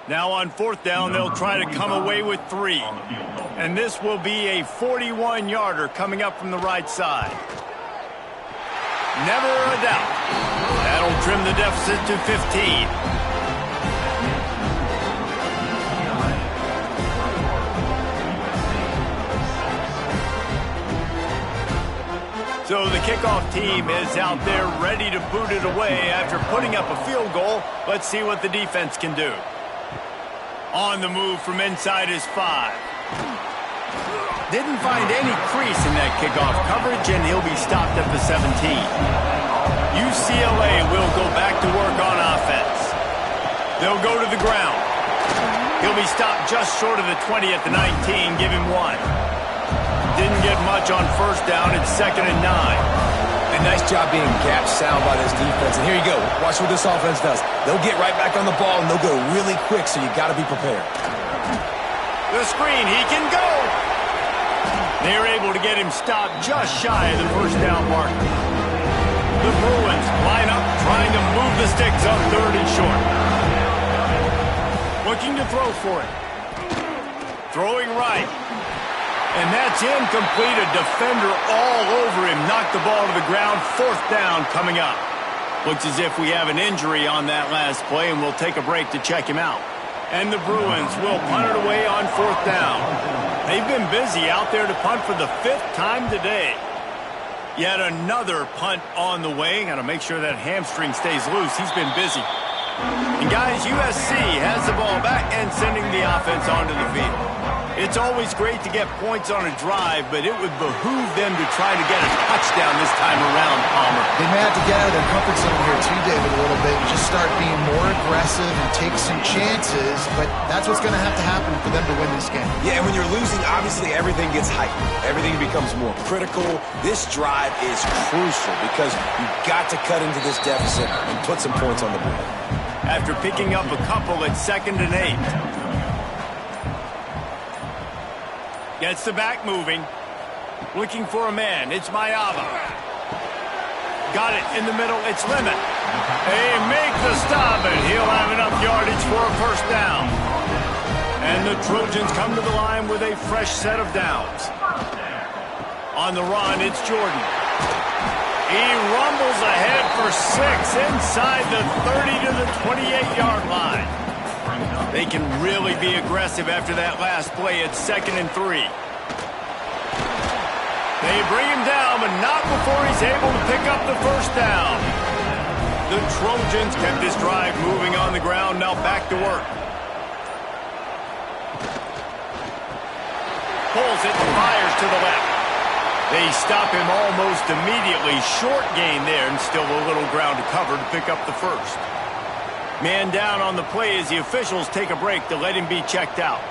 Now on 4th down, they'll try to come away with 3. And this will be a 41-yarder coming up from the right side. Never a doubt. That'll trim the deficit to 15. So the kickoff team is out there ready to boot it away after putting up a field goal. Let's see what the defense can do. On the move from inside his 5. Didn't find any crease in that kickoff coverage, and he'll be stopped at the 17. UCLA will go back to work on offense. They'll go to the ground. He'll be stopped just short of the 20 at the 19, give him 1. Didn't get much on first down. It's 2nd and 9. And nice job being gap sound by this defense. And here you go. Watch what this offense does. They'll get right back on the ball, and they'll go really quick, so you got to be prepared. The screen, he can go. They're able to get him stopped just shy of the first down mark. The Bruins line up, trying to move the sticks on 3rd and short. Looking to throw for it. Throwing right. And that's incomplete. A defender all over him. Knocked the ball to the ground. 4th down coming up. Looks as if we have an injury on that last play, and we'll take a break to check him out. And the Bruins will punt it away on 4th down. They've been busy out there to punt for the 5th time today. Yet another punt on the way. Got to make sure that hamstring stays loose. He's been busy. And guys, USC has the ball back and sending the offense onto the field. It's always great to get points on a drive, but it would behoove them to try to get a touchdown this time around, Palmer. They may have to get out of their comfort zone here too, David, a little bit, and just start being more aggressive and take some chances, but that's what's going to have to happen for them to win this game. Yeah, and when you're losing, obviously everything gets heightened. Everything becomes more critical. This drive is crucial because you've got to cut into this deficit and put some points on the board. After picking up a couple at 2nd and 8. Gets the back moving. Looking for a man. It's Mayava. Got it in the middle. It's Lemon. They make the stop, and he'll have enough yardage for a first down. And the Trojans come to the line with a fresh set of downs. On the run, it's Jordan. He rumbles ahead for 6 inside the 30 to the 28-yard line. They can really be aggressive after that last play. It's 2nd and 3. They bring him down, but not before he's able to pick up the first down. The Trojans kept this drive moving on the ground. Now back to work. Pulls it and fires to the left. They stop him almost immediately. Short gain there, and still a little ground to cover to pick up the first. Man down on the play as the officials take a break to let him be checked out.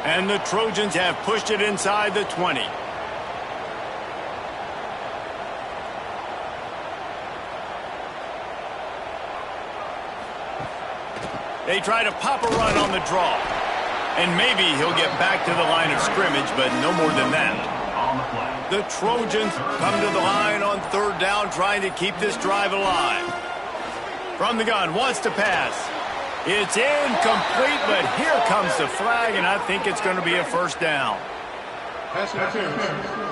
And the Trojans have pushed it inside the 20. They try to pop a run on the draw. And maybe he'll get back to the line of scrimmage, but no more than that. The Trojans come to the line on 3rd down, trying to keep this drive alive. From the gun, wants to pass. It's incomplete, but here comes the flag, and I think it's going to be a first down. Pass interference.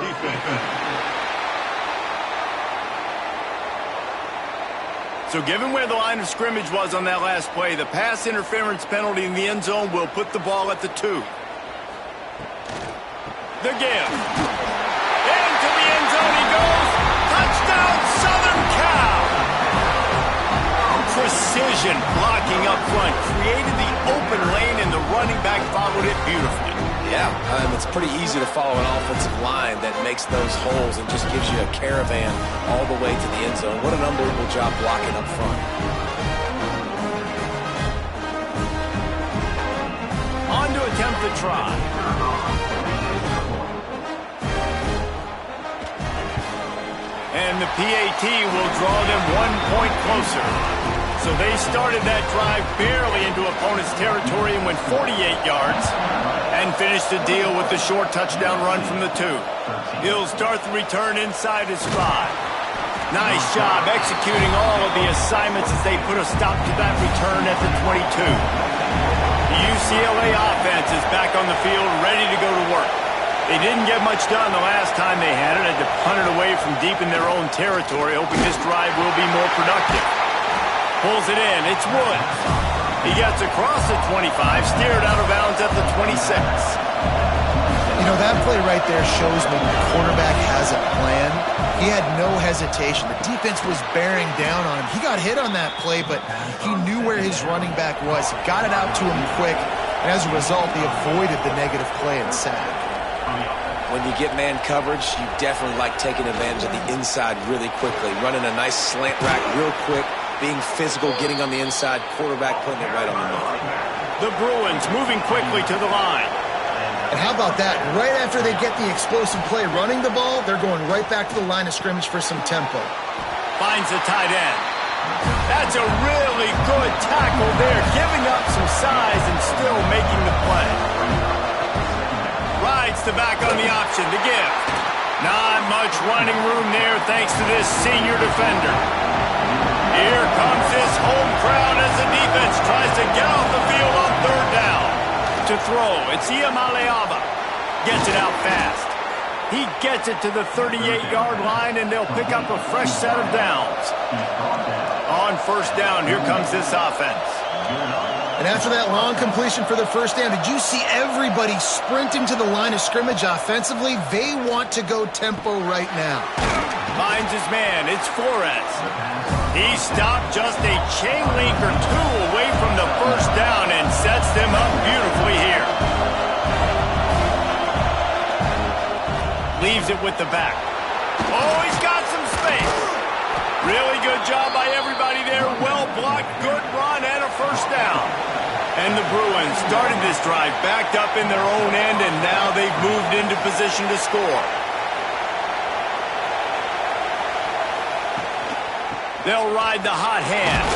Defense. So given where the line of scrimmage was on that last play, the pass interference penalty in the end zone will put the ball at the 2. The give. Into the end zone he goes. Touchdown, Southern Cal. Precision blocking up front. Created the open lane, and the running back followed it beautifully. Yeah, it's pretty easy to follow an offensive line that makes those holes and just gives you a caravan all the way to the end zone. What an unbelievable job blocking up front. On to attempt the try. And the PAT will draw them 1 point closer. So they started that drive barely into opponent's territory and went 48 yards and finished the deal with the short touchdown run from the 2. He'll start the return inside his 5. Nice job executing all of the assignments as they put a stop to that return at the 22. The UCLA offense is back on the field, ready to go to work. They didn't get much done the last time they had it, had to punt it away from deep in their own territory, hoping this drive will be more productive. Pulls it in. It's Woods. He gets across the 25, steered out of bounds at the 26. You know, that play right there shows me the quarterback has a plan. He had no hesitation. The defense was bearing down on him. He got hit on that play, but he knew where his running back was. He got it out to him quick, and as a result, he avoided the negative play and sack. When you get man coverage, you definitely like taking advantage of the inside really quickly, running a nice slant rack real quick, being physical, getting on the inside, quarterback putting it right on the money. The Bruins moving quickly to the line. And how about that? Right after they get the explosive play running the ball, they're going right back to the line of scrimmage for some tempo. Finds the tight end. That's a really good tackle there, giving up some size and still making the play. Rides the back on the option to give. Not much running room there thanks to this senior defender. Here comes this home crowd as the defense tries to get off the field on 3rd down. To throw, it's Iamaleava. Gets it out fast. He gets it to the 38-yard line, and they'll pick up a fresh set of downs. On 1st down, here comes this offense. And after that long completion for the first down, did you see everybody sprinting to the line of scrimmage offensively? They want to go tempo right now. Finds his man. It's Flores. He stopped just a chain link or 2 away from the first down and sets them up beautifully here. Leaves it with the back. Oh, he's got some space. Really good job by everybody there. Well blocked, good run, and a first down. And the Bruins started this drive backed up in their own end, and now they've moved into position to score. They'll ride the hot hand.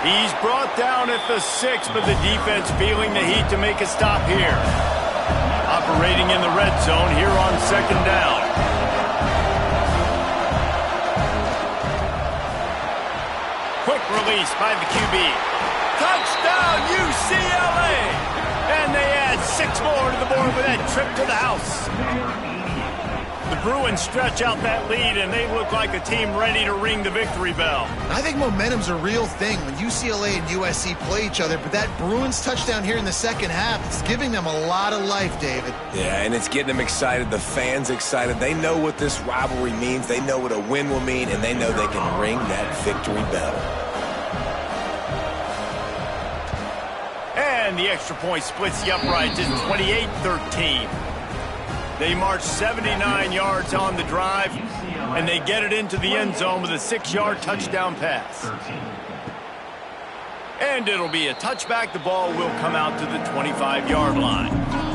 He's brought down at the 6, but the defense feeling the heat to make a stop here. Up operating in the red zone here on second down. Quick release by the QB. Touchdown, UCLA! And they add 6 more to the board with that trip to the house. The Bruins stretch out that lead, and they look like a team ready to ring the victory bell. I think momentum's a real thing when UCLA and USC play each other, but that Bruins touchdown here in the second half, it's giving them a lot of life, David. Yeah, and it's getting them excited, the fans excited. They know what this rivalry means. They know what a win will mean, and they know they can ring that victory bell. And the extra point splits the uprights. It's 28-13. They march 79 yards on the drive, and they get it into the end zone with a 6-yard touchdown pass. And it'll be a touchback. The ball will come out to the 25-yard line.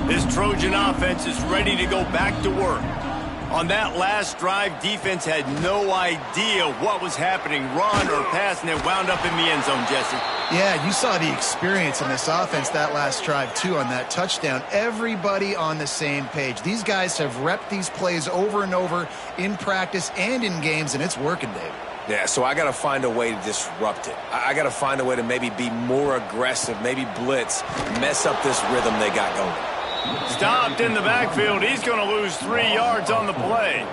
This Trojan offense is ready to go back to work. On that last drive, defense had no idea what was happening, run or pass, and it wound up in the end zone, Jesse. Yeah, you saw the experience in this offense that last drive, too, on that touchdown. Everybody on the same page. These guys have repped these plays over and over in practice and in games, and it's working, David. Yeah, so I got to find a way to disrupt it. I got to find a way to maybe be more aggressive, maybe blitz, mess up this rhythm they got going. Stopped in the backfield. He's going to lose 3 yards on the play.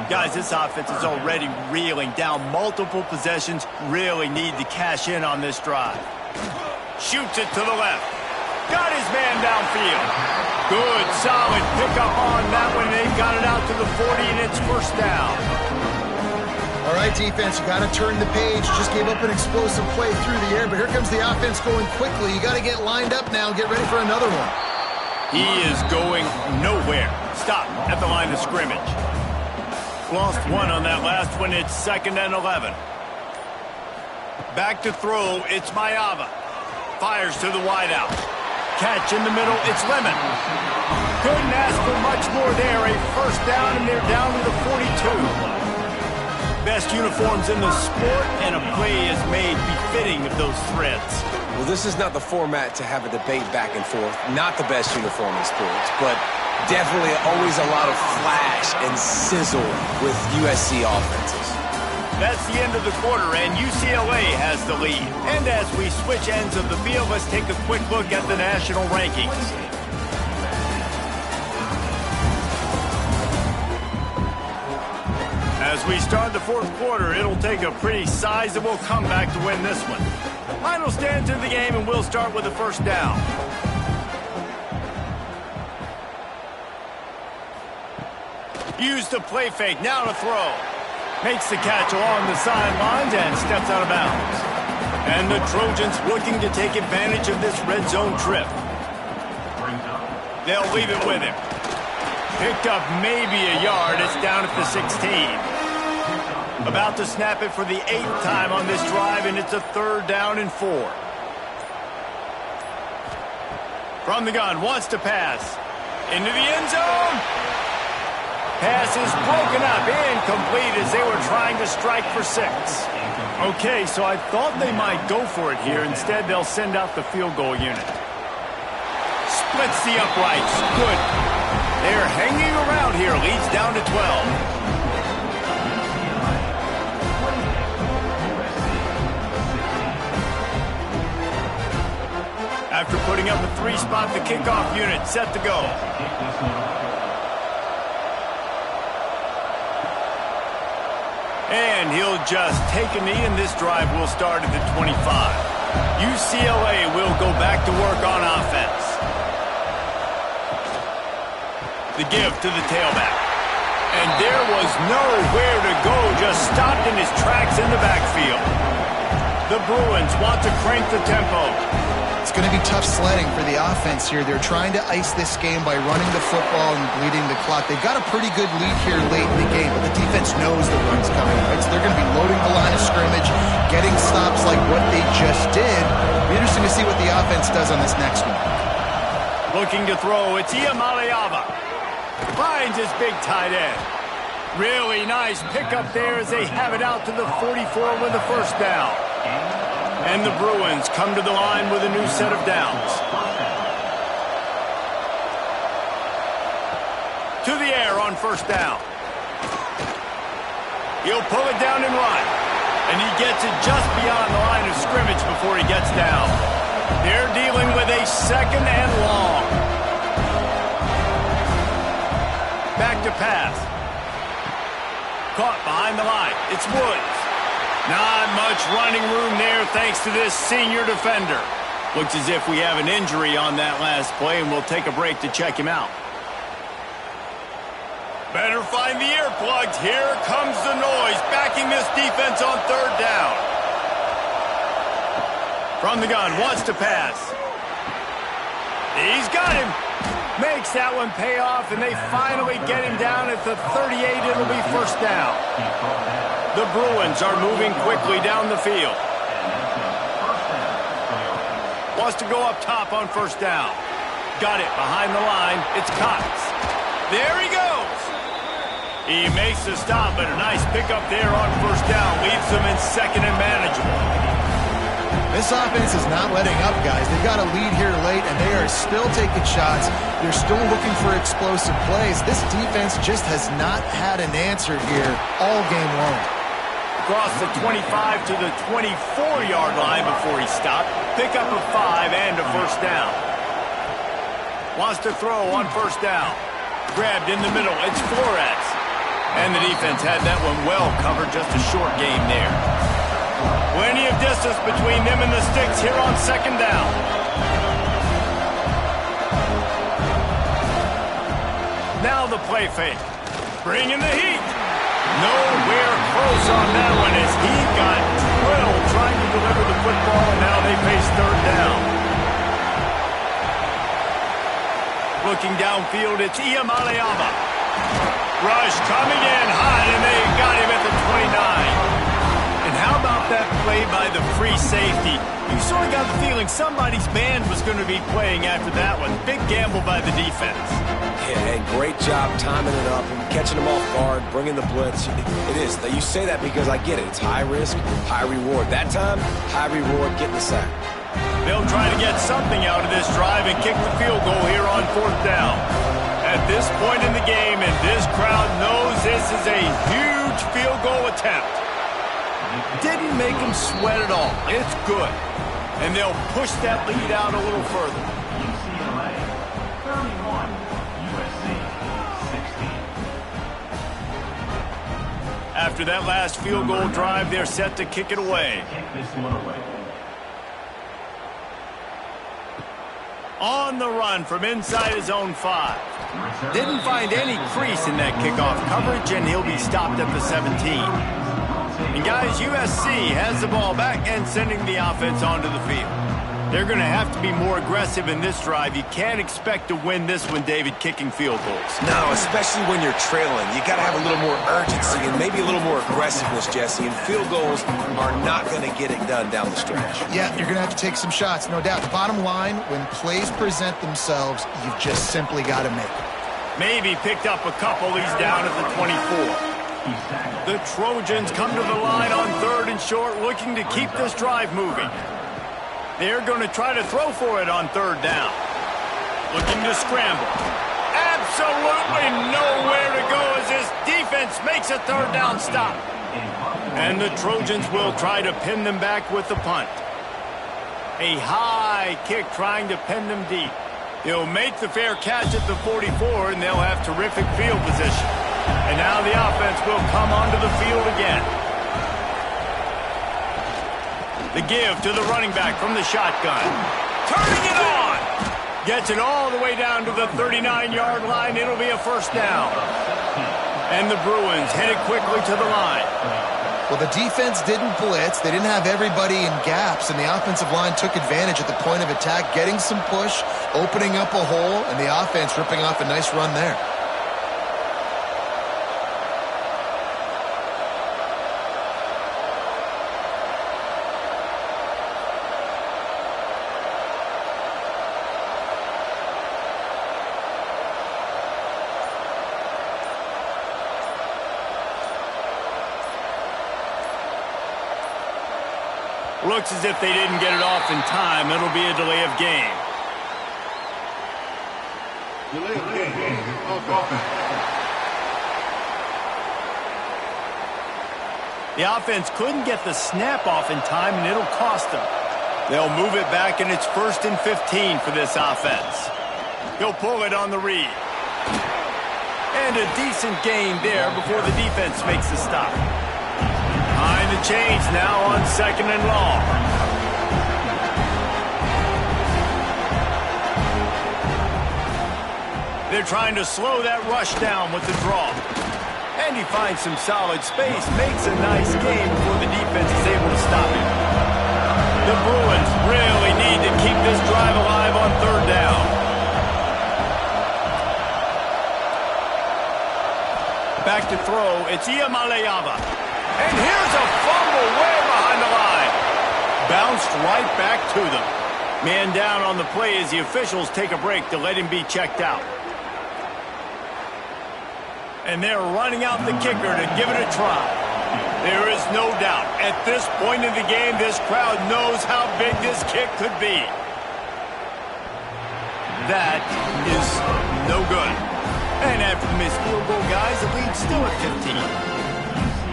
Guys, this offense is already reeling down multiple possessions. Really need to cash in on this drive. Shoots it to the left. Got his man downfield. Good, solid pickup on that one. They've got it out to the 40, and it's first down. All right, defense, you got to turn the page. Just gave up an explosive play through the air, but here comes the offense going quickly. You got to get lined up now. Get ready for another one. He is going nowhere. Stop at the line of scrimmage. Lost 1 on that last one. It's 2nd and 11. Back to throw. It's Mayava. Fires to the wideout. Catch in the middle. It's Lemon. Couldn't ask for much more there. A first down, and they're down to the 42. Best uniforms in the sport, and a play is made befitting of those threads. Well, this is not the format to have a debate back and forth. Not the best uniform in sports, but definitely always a lot of flash and sizzle with USC offenses. That's the end of the quarter, and UCLA has the lead. And as we switch ends of the field, let's take a quick look at the national rankings. As we start the fourth quarter, it'll take a pretty sizable comeback to win this one. Final stands in the game, and we'll start with the first down. Use the play fake, now to throw. Makes the catch along the sidelines and steps out of bounds. And the Trojans looking to take advantage of this red zone trip. They'll leave it with him. Picked up maybe a yard. It's down at the 16. About to snap it for the 8th time on this drive, and it's a 3rd down and 4. From the gun, wants to pass. Into the end zone. Pass is broken up, incomplete as they were trying to strike for 6. Okay, so I thought they might go for it here. Instead, they'll send out the field goal unit. Splits the uprights. Good. They're hanging around here. Leads down to 12. After putting up a 3-spot, the kickoff unit set to go. And he'll just take a knee, and this drive will start at the 25. UCLA will go back to work on offense. The give to the tailback. And there was nowhere to go, just stopped in his tracks in the backfield. The Bruins want to crank the tempo. It's going to be tough sledding for the offense here. They're trying to ice this game by running the football and bleeding the clock. They've got a pretty good lead here late in the game, but the defense knows the run's coming, right? So they're going to be loading the line of scrimmage, getting stops like what they just did. It'll be interesting to see what the offense does on this next one. Looking to throw, it's Iamaleava. Finds his big tight end. Really nice pickup there as they have it out to the 44 with the first down. And the Bruins come to the line with a new set of downs. to the air on first down. He'll pull it down and run. And he gets it just beyond the line of scrimmage before he gets down. They're dealing with a second and long. Back to pass. Caught behind the line. It's Woods. Not much running room there thanks to this senior defender. Looks as if we have an injury on that last play, and we'll take a break to check him out. Better find the earplugs. Here comes the noise, backing this defense on third down. From the gun, wants to pass. He's got him. Makes that one pay off, and they finally get him down at the 38. It'll be first down. The Bruins are moving quickly down the field. Wants to go up top on first down. Got it behind the line. It's Cox. There he goes. He makes the stop, but a nice pickup there on first down. Leaves them in second and manageable. This offense is not letting up, guys. They've got a lead here late, and they are still taking shots. They're still looking for explosive plays. This defense just has not had an answer here all game long. Across the 25 to the 24-yard line before he stopped. Pick up a 5 and a first down. Wants to throw on first down. Grabbed in the middle. It's Flores. And the defense had that one well covered. Just a short game there. Plenty of distance between them and the sticks here on second down. Now the play fake. Bringing the heat. Nowhere close on that one as he got drilled trying to deliver the football, and now they face third down. Looking downfield, it's Iamaleava. Rush coming in hot, and they got him at the 29. And how about that play by the free safety? You sort of got the feeling somebody's band was going to be playing after that one. Big gamble by the defense. Yeah, hey, great job timing it up and catching them off guard, bringing the blitz. It is. You say that because I get it. It's high risk, high reward. That time, high reward, getting the sack. They'll try to get something out of this drive and kick the field goal here on fourth down. At this point in the game, and this crowd knows this is a huge field goal attempt. Didn't make them sweat at all. It's good. And they'll push that lead out a little further. UCLA 31, USC 16. After that last field goal drive, they're set to kick it away. Kick this one away. On the run from inside his own 5. Didn't find any crease in that kickoff coverage, and he'll be stopped at the 17. And guys, USC has the ball back and sending the offense onto the field. They're going to have to be more aggressive in this drive. You can't expect to win this one, David, kicking field goals. No, especially when you're trailing. You got to have a little more urgency and maybe a little more aggressiveness, Jesse. And field goals are not going to get it done down the stretch. Yeah, you're going to have to take some shots, no doubt. The bottom line, when plays present themselves, you've just simply got to make them. Maybe picked up a couple. He's down at the 24. The Trojans come to the line on third and short, looking to keep this drive moving. They're going to try to throw for it on third down. Looking to scramble. Absolutely nowhere to go as this defense makes a third down stop. And the Trojans will try to pin them back with the punt. A high kick trying to pin them deep. They'll make the fair catch at the 44, and they'll have terrific field position. And now the offense will come onto the field again. The give to the running back from the shotgun. Turning it on! Gets it all the way down to the 39-yard line. It'll be a first down. And the Bruins headed quickly to the line. Well, the defense didn't blitz. They didn't have everybody in gaps, and the offensive line took advantage at the point of attack, getting some push, opening up a hole, and the offense ripping off a nice run there. Looks as if they didn't get it off in time. It'll be a delay of game. Delay of game. Offense. The offense couldn't get the snap off in time, and it'll cost them. They'll move it back, and it's 1st and 15 for this offense. He'll pull it on the read. And a decent gain there before the defense makes the stop. Behind the chains now on 2nd and long. They're trying to slow that rush down with the draw. And he finds some solid space, makes a nice game before the defense is able to stop him. The Bruins really need to keep this drive alive on 3rd down. Back to throw, it's Iamaleava. And here's a fumble way behind the line. Bounced right back to them. Man down on the play as the officials take a break to let him be checked out. And they're running out the kicker to give it a try. There is no doubt, at this point in the game, this crowd knows how big this kick could be. That is no good. And after the missed field goal, guys, the lead's still at 15.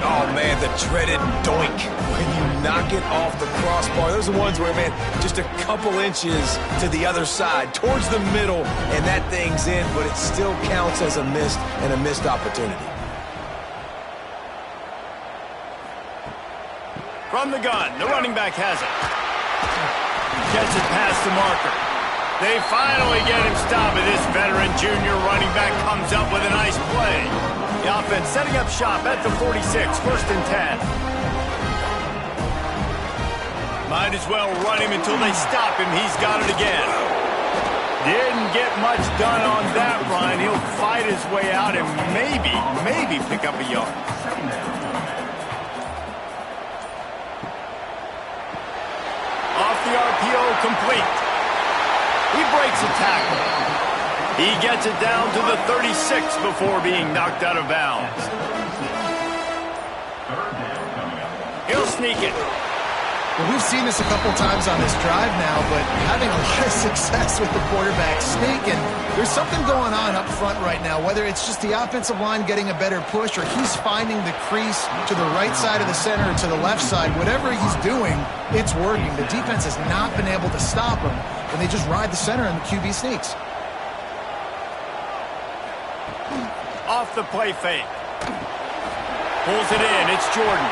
Oh, man, the dreaded doink. When you knock it off the crossbar, those are the ones where, man, just a couple inches to the other side, towards the middle, and that thing's in, but it still counts as a missed opportunity. From the gun, the running back has it. Gets it past the marker. They finally get him stopped, and this veteran junior running back comes up with a nice play. The offense setting up shop at the 46, 1st and 10. Might as well run him until they stop him. He's got it again. Didn't get much done on that run. He'll fight his way out and maybe pick up a yard. Off the RPO, complete. He breaks a tackle. He gets it down to the 36 before being knocked out of bounds. He'll sneak it. Well, we've seen this a couple times on this drive now, but having a lot of success with the quarterback sneaking. There's something going on up front right now, whether it's just the offensive line getting a better push or he's finding the crease to the right side of the center or to the left side. Whatever he's doing, it's working. The defense has not been able to stop him, and they just ride the center and the QB sneaks. Off the play fake. Pulls it in. It's Jordan.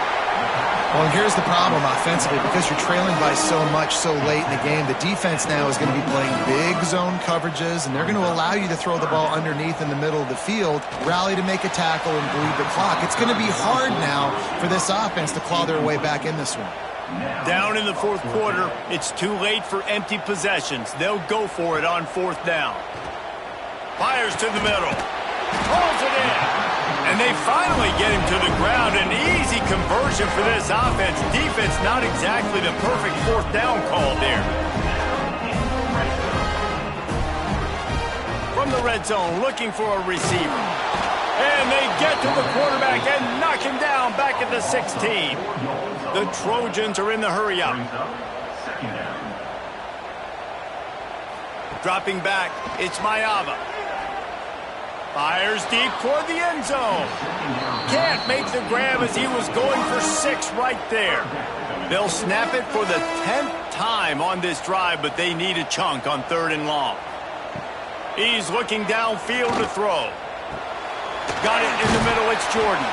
Well, here's the problem offensively. Because you're trailing by so much so late in the game, the defense now is going to be playing big zone coverages, and they're going to allow you to throw the ball underneath in the middle of the field, rally to make a tackle, and bleed the clock. It's going to be hard now for this offense to claw their way back in this one. Down in the 4th quarter, it's too late for empty possessions. They'll go for it on 4th down. Fires to the middle. Pulls it in. And they finally get him to the ground. An easy conversion for this offense. Defense not exactly the perfect 4th down call there. From the red zone, looking for a receiver. And they get to the quarterback and knock him down back at the 16. The Trojans are in the hurry-up. Dropping back, it's Maiava. Fires deep toward the end zone. Can't make the grab as he was going for 6 right there. They'll snap it for the 10th time on this drive, but they need a chunk on 3rd and long. He's looking downfield to throw. Got it in the middle, it's Jordan.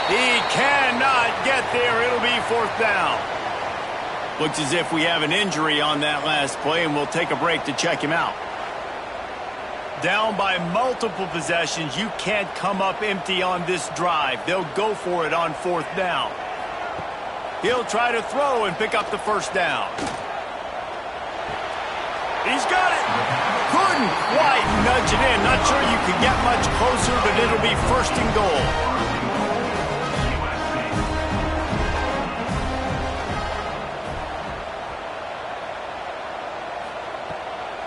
He cannot get there. It'll be 4th down. Looks as if we have an injury on that last play, and we'll take a break to check him out. Down by multiple possessions, you can't come up empty on this drive. They'll go for it on 4th down. He'll try to throw and pick up the 1st down. He's got it. Couldn't quite nudge it in. Not sure you can get much closer, but it'll be 1st and goal.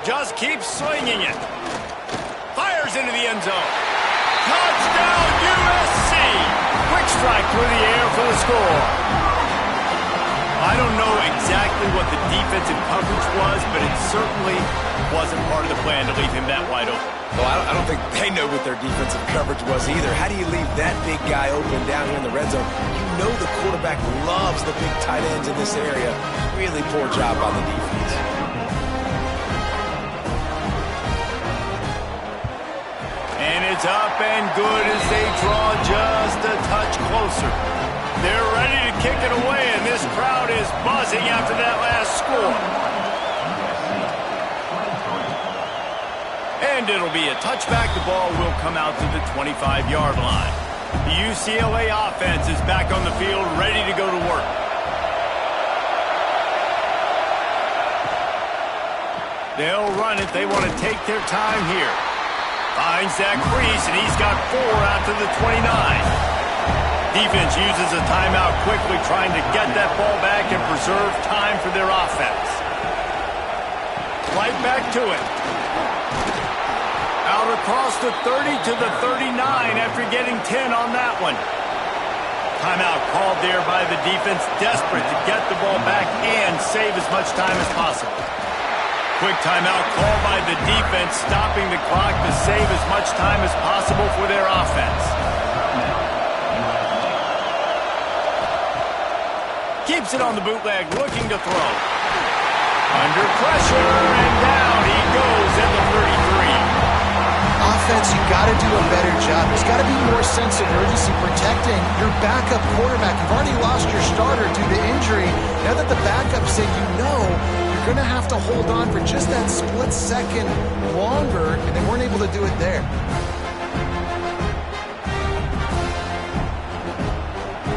Just keeps swinging it. Fires into the end zone. Touchdown, USC! Quick strike through the air for the score. I don't know exactly what the defensive coverage was, but it certainly wasn't part of the plan to leave him that wide open. Well, I don't think they know what their defensive coverage was either. How do you leave that big guy open down here in the red zone? You know the quarterback loves the big tight ends in this area. Really poor job on the defense. And it's up and good as they draw just a touch closer. They're ready to kick it away, and this crowd is buzzing after that last score. And it'll be a touchback. The ball will come out to the 25-yard line. The UCLA offense is back on the field, ready to go to work. They'll run it. They want to take their time here. Finds that crease, and he's got 4 out to the 29. Defense uses a timeout quickly, trying to get that ball back and preserve time for their offense. Right back to it. Out across the 30 to the 39 after getting 10 on that one. Timeout called there by the defense, desperate to get the ball back and save as much time as possible. Quick timeout called by the defense, stopping the clock to save as much time as possible for their offense. Keeps it on the bootleg, looking to throw. Under pressure, and down he goes at the 33. Offense, you got to do a better job. There's got to be more sense of urgency protecting your backup quarterback. You've already lost your starter due to injury. Now that the backup's in, you know you're going to have to hold on for just that split second longer, and they weren't able to do it there.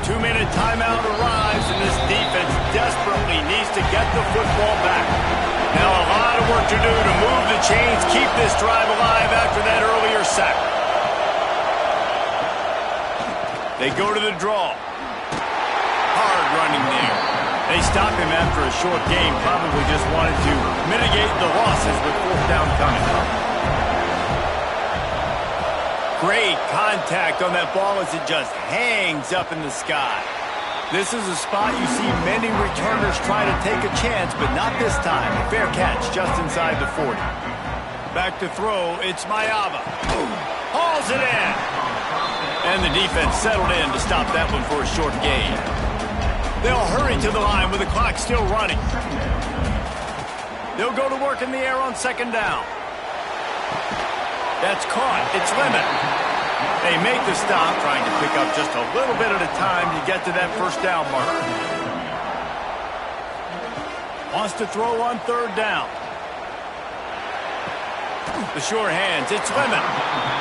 Two-minute timeout arrives, and this defense desperately needs to get the football back. Now a lot of work to do to move the chains, keep this drive alive after that earlier sack. They go to the draw. Hard running there. They stop him after a short game, probably just wanted to mitigate the losses with 4th down coming. Great contact on that ball as it just hangs up in the sky. This is a spot you see many returners try to take a chance, but not this time. A fair catch just inside the 40. Back to throw, it's Mayava. Hauls it in. And the defense settled in to stop that one for a short gain. They'll hurry to the line with the clock still running. They'll go to work in the air on 2nd down. That's caught. It's Lemon. They make the stop, trying to pick up just a little bit at a time to get to that 1st down mark. Wants to throw on 3rd down. The sure hands. It's Lemon.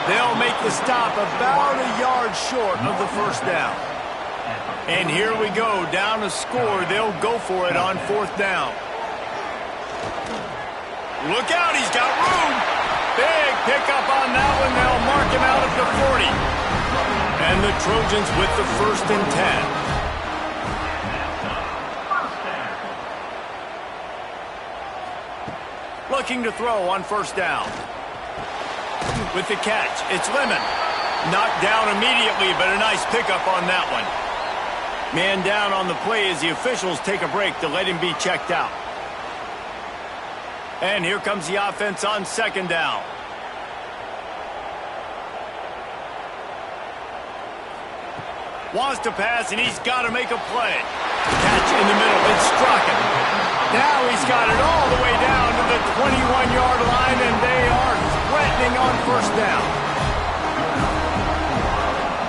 They'll make the stop about a yard short of the 1st down. And here we go, down a score. They'll go for it on 4th down. Look out, he's got room. Big pickup on that one. They'll mark him out at the 40. And the Trojans with the 1st and 10. Looking to throw on 1st down. With the catch, it's Lemon. Knocked down immediately, but a nice pickup on that one. Man down on the play as the officials take a break to let him be checked out. And here comes the offense on 2nd down. Wants to pass, and he's got to make a play. Catch in the middle. It's struck him. Now he's got it all the way down to the 21-yard line, and they are threatening on 1st down.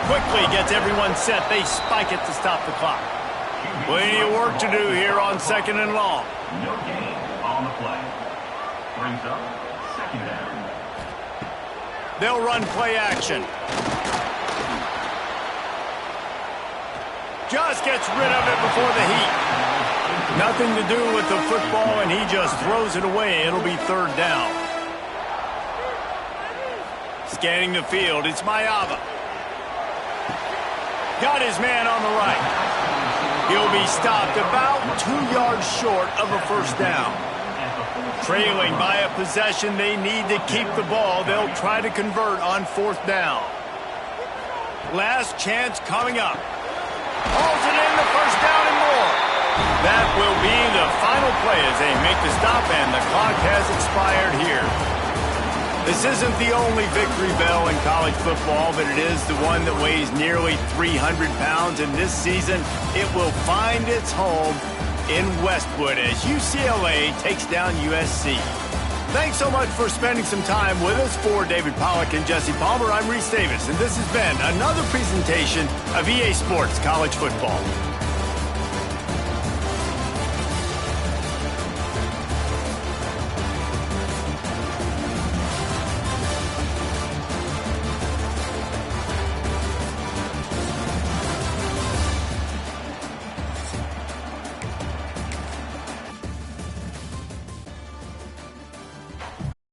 Quickly gets everyone set. They spike it to stop the clock. Plenty of work to do here on 2nd and long. No gain on the play. Brings up 2nd down. They'll run play action. Just gets rid of it before the heat. Nothing to do with the football, and he just throws it away. It'll be 3rd down. Scanning the field, it's Mayava. Got his man on the right. He'll be stopped about 2 yards short of a 1st down. Trailing by a possession, they need to keep the ball. They'll try to convert on 4th down. Last chance coming up. Hauls it in, the 1st down and more. That will be the final play as they make the stop, and the clock has expired here. This isn't the only victory bell in college football, but it is the one that weighs nearly 300 pounds, and this season it will find its home in Westwood as UCLA takes down USC. Thanks so much for spending some time with us. For David Pollack and Jesse Palmer, I'm Reese Davis, and this has been another presentation of EA Sports College Football.